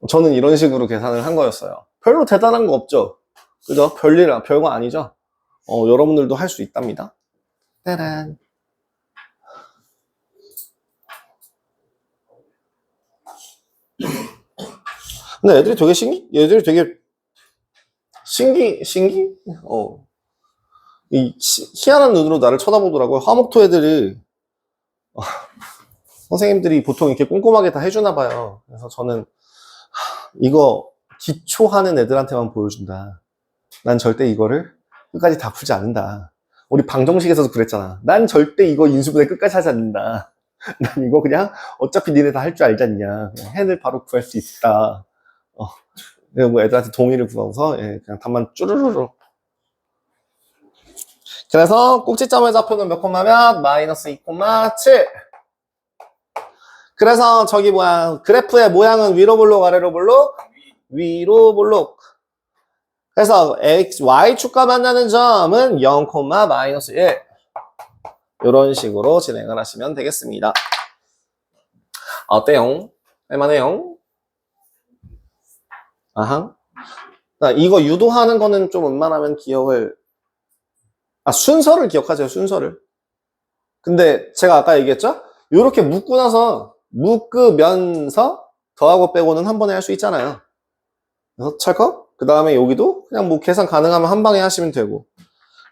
저는 이런 식으로 계산을 한 거였어요. 별로 대단한 거 없죠? 그죠? 별거 아니죠? 여러분들도 할 수 있답니다. 따란. 근데 애들이 되게 희한한 눈으로 나를 쳐다보더라고요. 화목토 애들이, 선생님들이 보통 이렇게 꼼꼼하게 다 해주나 봐요. 그래서 저는, 이거 기초하는 애들한테만 보여준다. 난 절대 이거를 끝까지 다 풀지 않는다. 우리 방정식에서도 그랬잖아. 난 절대 이거 인수분해 끝까지 하지 않는다. 난 이거 그냥 어차피 니네 다 할 줄 알지 않냐. 해를 바로 구할 수 있다. 내가 뭐 애들한테 동의를 구하고서 그냥 답만 쭈르르르. 그래서 꼭지점의 좌표는 몇 콤마면 마이너스 2, 7. 그래서 저기 그래프의 모양은 위로 볼록 아래로 볼록? 위로 볼록. 그래서 y축과 만나는 점은 0, 마이너스 1. 이런 식으로 진행을 하시면 되겠습니다. 어때요? 할만해요? 아하. 이거 유도하는 거는 좀 웬만하면 순서를 기억하세요, 순서를. 근데 제가 아까 얘기했죠? 요렇게 묶고 나서, 묶으면서 더하고 빼고는 한 번에 할 수 있잖아요. 그래서 찰컥? 그 다음에 여기도 그냥 뭐 계산 가능하면 한 방에 하시면 되고.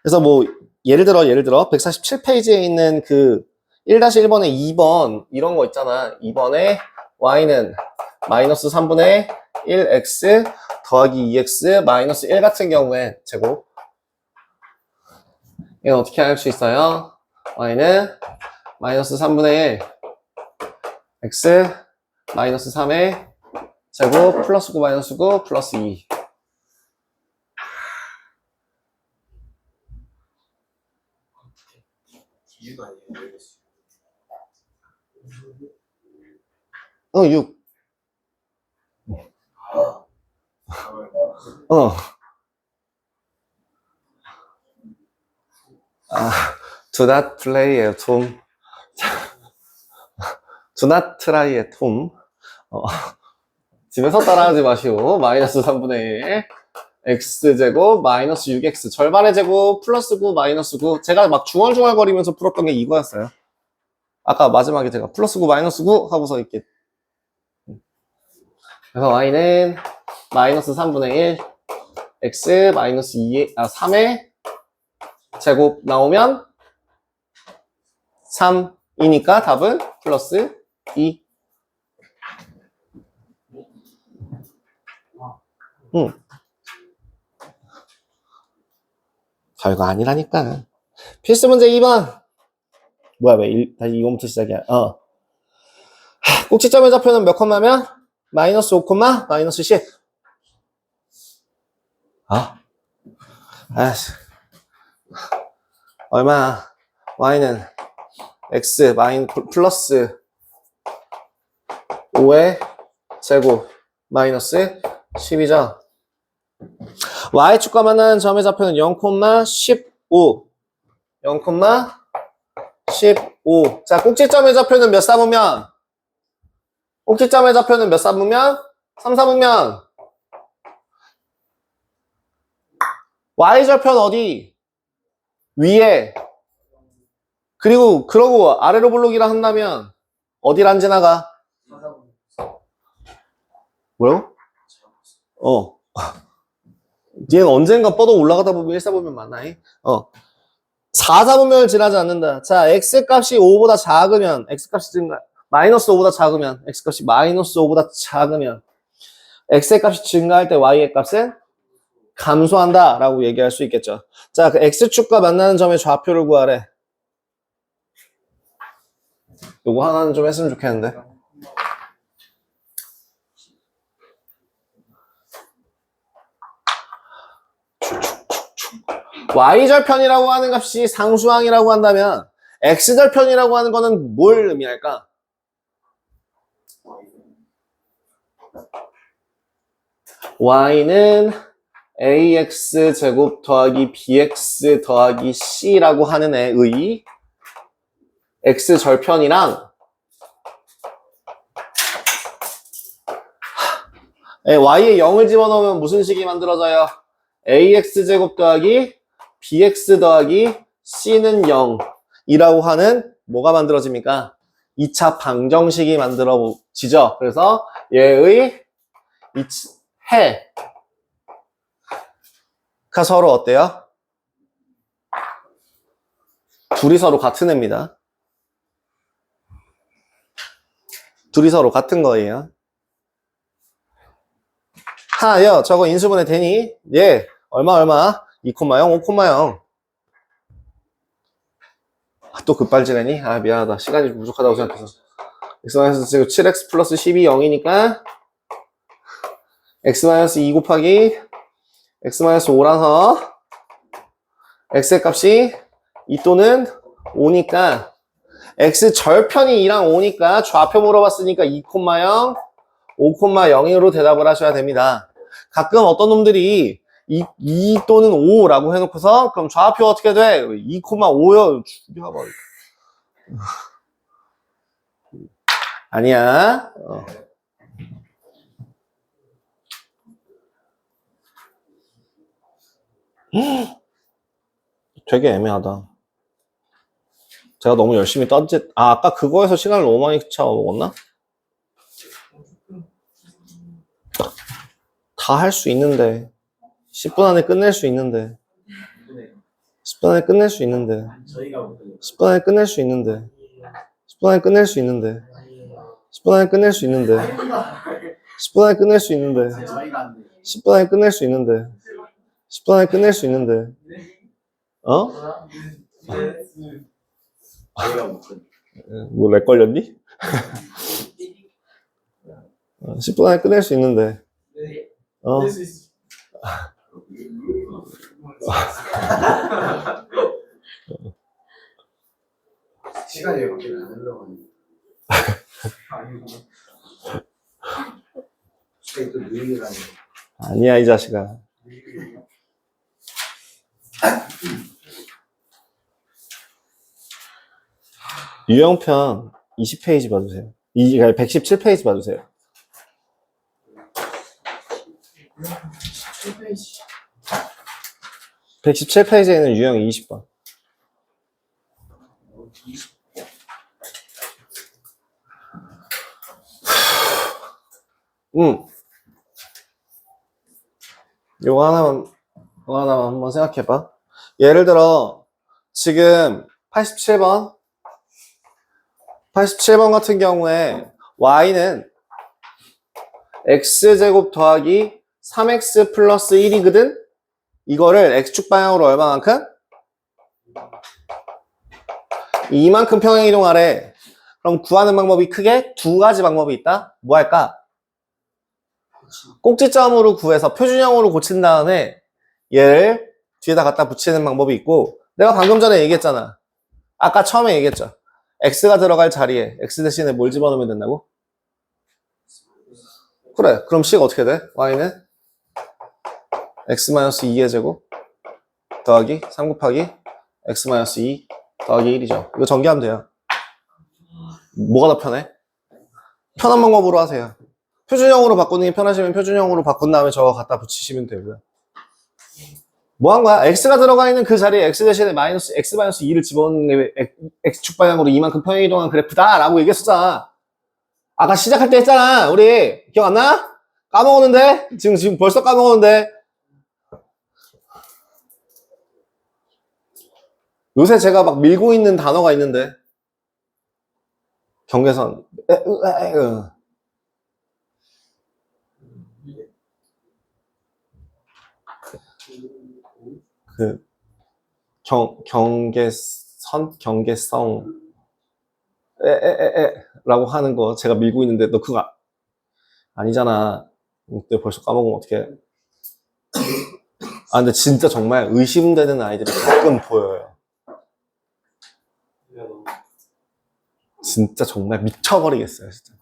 그래서 뭐, 예를 들어 147페이지에 있는 그 1-1번에 2번 이런 거 있잖아. 2번에 y는 마이너스 3분의 1x 더하기 2x 마이너스 1 같은 경우에 제곱. 이건 어떻게 할 수 있어요? y는 마이너스 3분의 1 x 마이너스 3의 제곱 플러스 9 마이너스 9 플러스 2. 기준도 아니에요. 6. Do not play at home. Do not try at home. 집에서 따라하지 마시오. 마이너스 3분의 1. x제곱 마이너스 6x 절반의 제곱 플러스 9 마이너스 9. 제가 막 중얼중얼거리면서 풀었던 게 이거였어요. 아까 마지막에 제가 플러스 9 마이너스 9 하고서 이렇게. 그래서 y는 마이너스 3분의 1 x 마이너스 3의 제곱 나오면 3이니까 답은 플러스 2. 별거 아니라니까. 필수 문제 2번. 뭐야, 왜 다시 이거부터 시작이야. 꼭지점의 좌표는 몇 콤마면? 마이너스 5 콤마 마이너스 10. 얼마야? y는 x 플러스 5의 제곱 마이너스 10이죠. y축과 만나는 점의 좌표는 0,15. 0,15. 자, 꼭지점의 좌표는 몇 삼으면? 꼭지점의 좌표는 몇 삼으면? 3 삼으면 y절편 어디? 위에. 그러고 아래로 볼록이라 한다면 어디를 지나가? 뭐라고? 얘는 언젠가 뻗어 올라가다 보면 1 4보면 많아요. 4 4보면을 지나지 않는다. 자, x값이 5보다 작으면, x값이 마이너스 5보다 작으면, x값이 마이너스 5보다 작으면, x의 값이 증가할 때 y의 값은 감소한다 라고 얘기할 수 있겠죠. 자, 그 x축과 만나는 점의 좌표를 구하래. 요거 하나는 좀 했으면 좋겠는데. y절편이라고 하는 값이 상수항이라고 한다면 x절편이라고 하는 거는 뭘 의미할까? y는 ax제곱 더하기 bx 더하기 c라고 하는 애의 x절편이랑 y에 0을 집어넣으면 무슨 식이 만들어져요? ax제곱 더하기 bx 더하기 c는 0이라고 하는 뭐가 만들어집니까? 2차 방정식이 만들어지죠. 그래서 얘의 해가 서로 어때요? 둘이 서로 같은 애입니다. 둘이 서로 같은 거예요. 하여 저거 인수분해 되니? 예. 얼마? 2,0, 5,0. 또 급발진하니? 미안하다. 시간이 부족하다고 생각해서. x-제곱 지금 7x 플러스 10이 0이니까 x-2 곱하기 x-5라서 x의 값이 2 또는 5니까 x 절편이 2랑 5니까 좌표 물어봤으니까 2,0, 5,0으로 대답을 하셔야 됩니다. 가끔 어떤 놈들이 2 또는 5라고 해놓고서 그럼 좌표 어떻게 돼? 2,5요. 죽여버려. 아니야. 되게 애매하다. 제가 너무 열심히 아까 그거에서 시간을 너무 많이 잡아먹었나? 다 할 수 있는데 10분 안에 끝낼 수 있는데 10분 안에 끝낼 수 있는데 10분 안에 끝낼 수 있는데 10분 안에 끝낼 수 있는데 10분 안에 끝낼 수 있는데 10분 안에 끝낼 수 있는데 10분 안에 끝낼 수 있는데 10분 안에 끝낼 수 있는데 뭐 렉 걸렸니? 10분 안에 끝낼 수 있는데 시간이 왜 그렇게 안 흘러가니? 시간이 또 느리게 가네. 아니야 이 자식아. 유형편 20페이지 봐주세요. 117페이지 봐주세요. 117페이지에는 유형 20번. 요거 하나만 한번 생각해봐. 예를 들어, 지금 87번 같은 경우에 y는 x제곱 더하기 3x 플러스 1이거든? 이거를 x축 방향으로 얼마만큼? 이만큼 평행이동하래. 그럼 구하는 방법이 크게 두 가지 방법이 있다. 뭐 할까? 꼭지점으로 구해서 표준형으로 고친 다음에 얘를 뒤에다 갖다 붙이는 방법이 있고, 내가 방금 전에 얘기했잖아. 아까 처음에 얘기했죠. x가 들어갈 자리에 x 대신에 뭘 집어넣으면 된다고? 그래. 그럼 c가 어떻게 돼? y는 x-2의 제곱 더하기 3 곱하기 x-2 더하기 1이죠. 이거 전개하면 돼요. 뭐가 더 편해? 편한 방법으로 하세요. 표준형으로 바꾸는 게 편하시면 표준형으로 바꾼 다음에 저거 갖다 붙이시면 되고요. 뭐 한 거야? x가 들어가 있는 그 자리에 x 대신에 x-2를 집어넣는 게 x축 방향으로 이만큼 평행이동한 그래프다 라고 얘기했었잖아. 아까 시작할 때 했잖아. 우리 기억 안 나? 까먹었는데? 지금 벌써 까먹었는데? 요새 제가 막 밀고 있는 단어가 있는데 경계선 그 경계성 라고 하는 거 제가 밀고 있는데 너 그거 아니잖아. 내가 벌써 까먹으면 어떡해. 아 근데 진짜 정말 의심되는 아이들이 가끔 보여요. 진짜 정말 미쳐버리겠어요 진짜.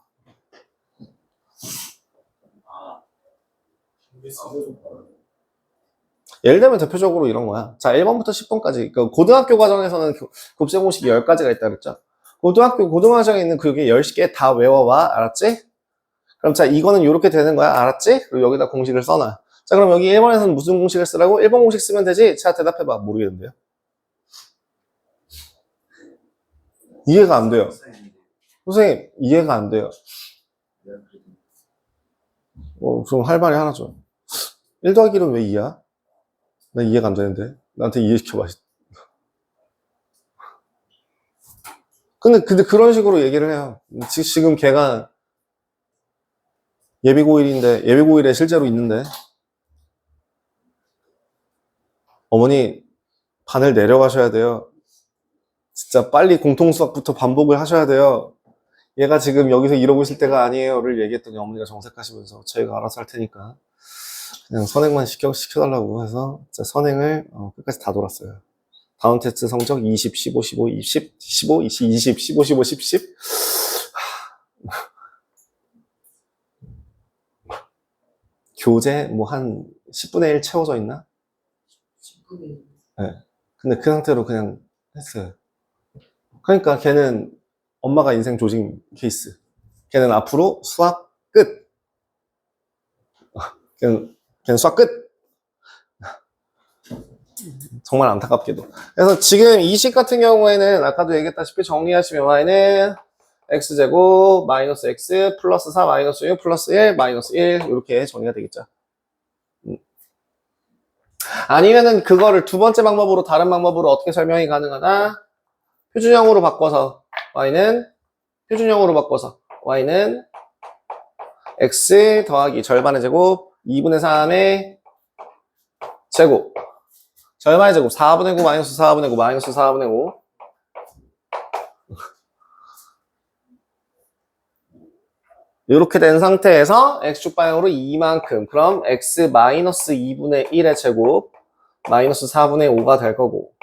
예를 들면 대표적으로 이런 거야. 자, 1번부터 10번까지. 그 고등학교 과정에서는 곱셈 공식이 10가지가 있다 그랬죠. 고등학교에 있는 그게 10개 다 외워와. 알았지? 그럼 자, 이거는 이렇게 되는 거야. 알았지? 그리고 여기다 공식을 써놔. 자, 그럼 여기 1번에서는 무슨 공식을 쓰라고? 1번 공식 쓰면 되지? 자, 대답해봐. 모르겠는데요. 이해가 안 돼요. 선생님, 이해가 안 돼요. 좀 할 말이 하나 줘. 1 더하기 1은 왜 2야? 나 이해가 안 되는데. 나한테 이해시켜봐. 근데 그런 식으로 얘기를 해요. 지금 걔가 예비고1에 실제로 있는데, 어머니, 반을 내려가셔야 돼요. 진짜 빨리 공통수학부터 반복을 하셔야 돼요. 얘가 지금 여기서 이러고 있을 때가 아니에요를 얘기했더니 어머니가 정색하시면서 저희가 알아서 할 테니까 그냥 선행만 시켜달라고 해서 진짜 선행을 끝까지 다 돌았어요. 다운 테스트 성적 20, 15, 15, 20, 15, 20, 20, 15, 15, 10, 10. 교재 뭐 한 10분의 1 채워져 있나? 10분의 1. 네. 근데 그 상태로 그냥 했어요. 그러니까 걔는 엄마가 인생 조진 케이스. 걔는 앞으로 수학 끝. 걔는 수학 끝. 정말 안타깝게도. 그래서 지금 이 식 같은 경우에는 아까도 얘기했다시피 정리하시면 y는 x제곱 마이너스 x 플러스 4 마이너스 6 플러스 1 마이너스 1 이렇게 정리가 되겠죠. 아니면은 그거를 두 번째 방법으로 다른 방법으로 어떻게 설명이 가능하다? 표준형으로 바꿔서 y는 x 더하기 절반의 제곱 2분의 3의 제곱 절반의 제곱 4분의 9 마이너스 4분의 9 마이너스 4분의 5 이렇게 된 상태에서 x축 방향으로 이만큼 그럼 x 마이너스 2분의 1의 제곱 마이너스 4분의 5가 될 거고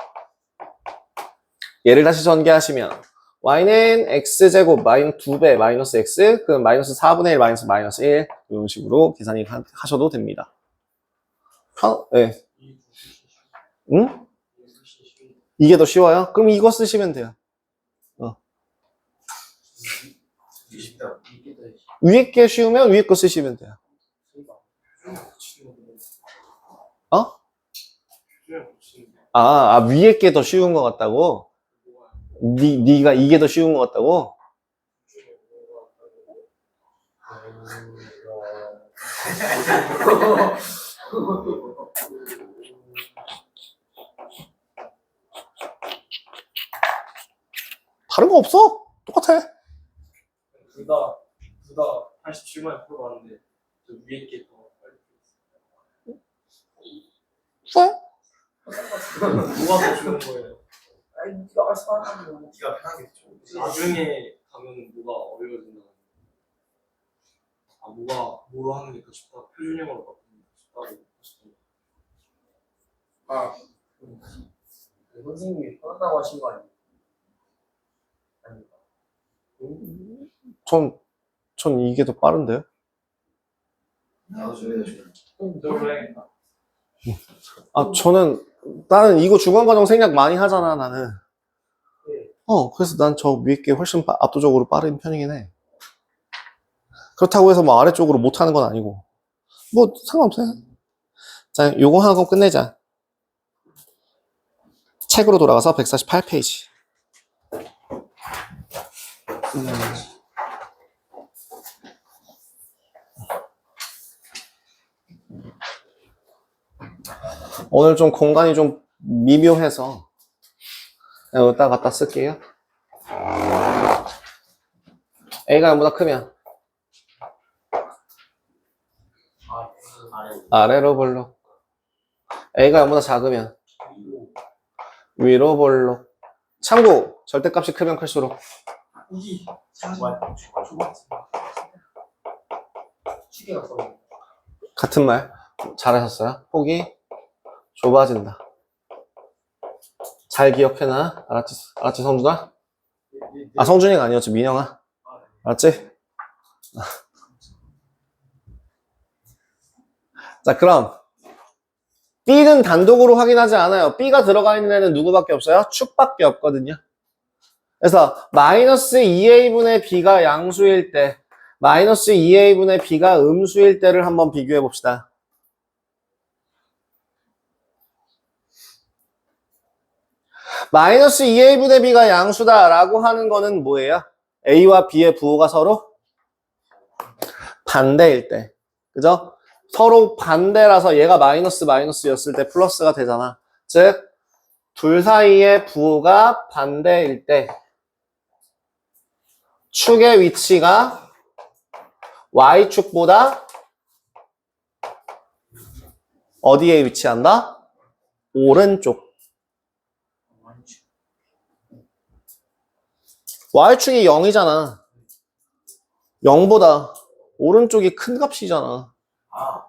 얘를 다시 전개하시면 y는 x제곱 마이너스 2배 마이너스 x 그럼 마이너스 4분의 1 마이너스 1 이런 식으로 계산이 하셔도 됩니다. 네. 응? 이게 더 쉬워요? 그럼 이거 쓰시면 돼요. 위에 게 쉬우면 위에 거 쓰시면 돼요. 위에 게 더 쉬운 것 같다고? 네가 이게 더 쉬운 것 같다고? 다른 거 없어. 똑같아. 둘다 87만에 풀어봤는데 저 위에 게 더 빨리 풀었어요. 뭐가 더 좋은 거예요? 아니 네가 알아서 하는 거. 네가 편하겠죠. 나중에 가면 뭐가 어려워진다. 아 뭐로 하는 게 더 쉽다. 표준형으로 바꾸는 게 더 쉽다고. 아, 선생님이 편하다고 하신 거 아니에요? 아닌가? 전 이게 더 빠른데요? 나도 좀 해줘. 저걸로 해야겠다. 나는 이거 중간과정 생략 많이 하잖아, 나는. 네. 그래서 난 저 위에 게 훨씬 압도적으로 빠른 편이긴 해. 그렇다고 해서 뭐 아래쪽으로 못하는 건 아니고. 뭐, 상관없어요. 자, 요거 하고 끝내자. 책으로 돌아가서 148페이지. 오늘 좀 공간이 좀 미묘해서 여기다 갖다 쓸게요. A가 0보다 크면 아래로 볼록. A가 0보다 작으면 위로 볼록. 참고 절대값이 크면 클수록 이 시계가 써. 같은 말 잘하셨어요. 폭이 좁아진다. 잘 기억해놔. 알았지 성준아? 아 성준이가 아니었지 민영아. 알았지? 자 그럼 B는 단독으로 확인하지 않아요. B가 들어가 있는 애는 누구밖에 없어요? 축밖에 없거든요. 그래서 마이너스 2a분의 b가 양수일 때 마이너스 2a분의 b가 음수일 때를 한번 비교해 봅시다. 마이너스 2a분의 b가 양수다라고 하는 거는 뭐예요? a와 b의 부호가 서로 반대일 때. 그죠? 서로 반대라서 얘가 마이너스였을 때 플러스가 되잖아. 즉, 둘 사이의 부호가 반대일 때 축의 위치가 y축보다 어디에 위치한다? 오른쪽. y축이 0이잖아. 0보다 오른쪽이 큰 값이잖아. 아,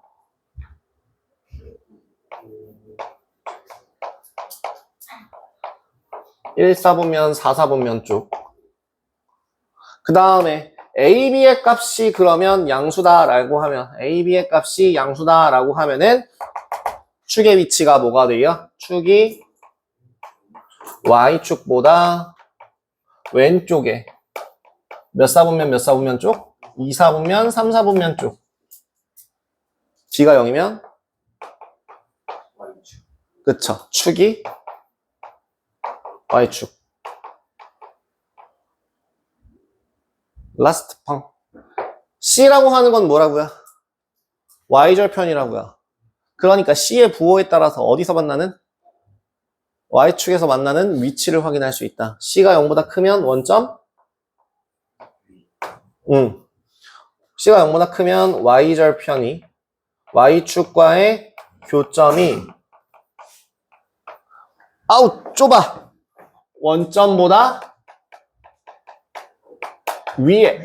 1사분면 4사분면 쪽. 그 다음에 AB의 값이 그러면 양수다라고 하면 AB의 값이 양수다라고 하면은 축의 위치가 뭐가 돼요? 축이 Y축보다 왼쪽에 몇 사분면 쪽? 2사분면 3사분면 쪽. B가 0이면 그쵸. 축이 Y축. 라스트 펑. C라고 하는 건 뭐라고요? Y절편이라고요. 그러니까 C의 부호에 따라서 어디서 만나는? Y축에서 만나는 위치를 확인할 수 있다. C가 0보다 크면 원점? C가 0보다 크면 Y절편이 Y축과의 교점이 좁아. 원점보다 위에.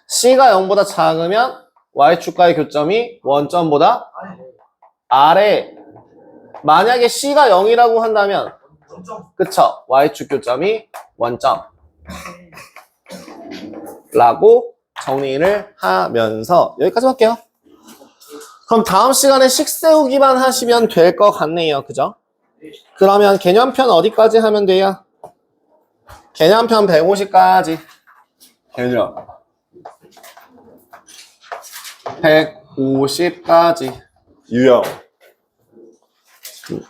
C가 0보다 작으면 Y축과의 교점이 원점보다 아래. 만약에 C가 0이라고 한다면 그쵸? Y축 교점이 원점 라고 정리를 하면서 여기까지 할게요. 그럼 다음 시간에 식 세우기만 하시면 될 것 같네요. 그죠? 그러면 개념편 어디까지 하면 돼요? 개념편 150까지. 개념 150까지. 유형.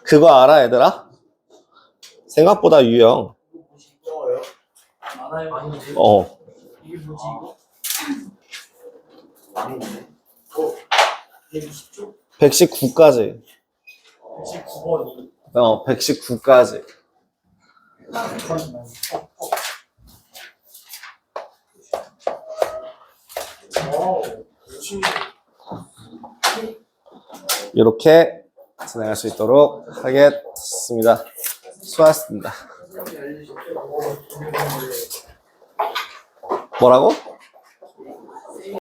그거 알아, 얘들아? 생각보다 유형. 무서워요? 많아요. 아니지. 이게 뭐지 이거? 아닌데. 120조? 119까지. 29번이 119까지. 열심히 이렇게 진행할 수 있도록 하겠습니다. 수고하셨습니다. 뭐라고?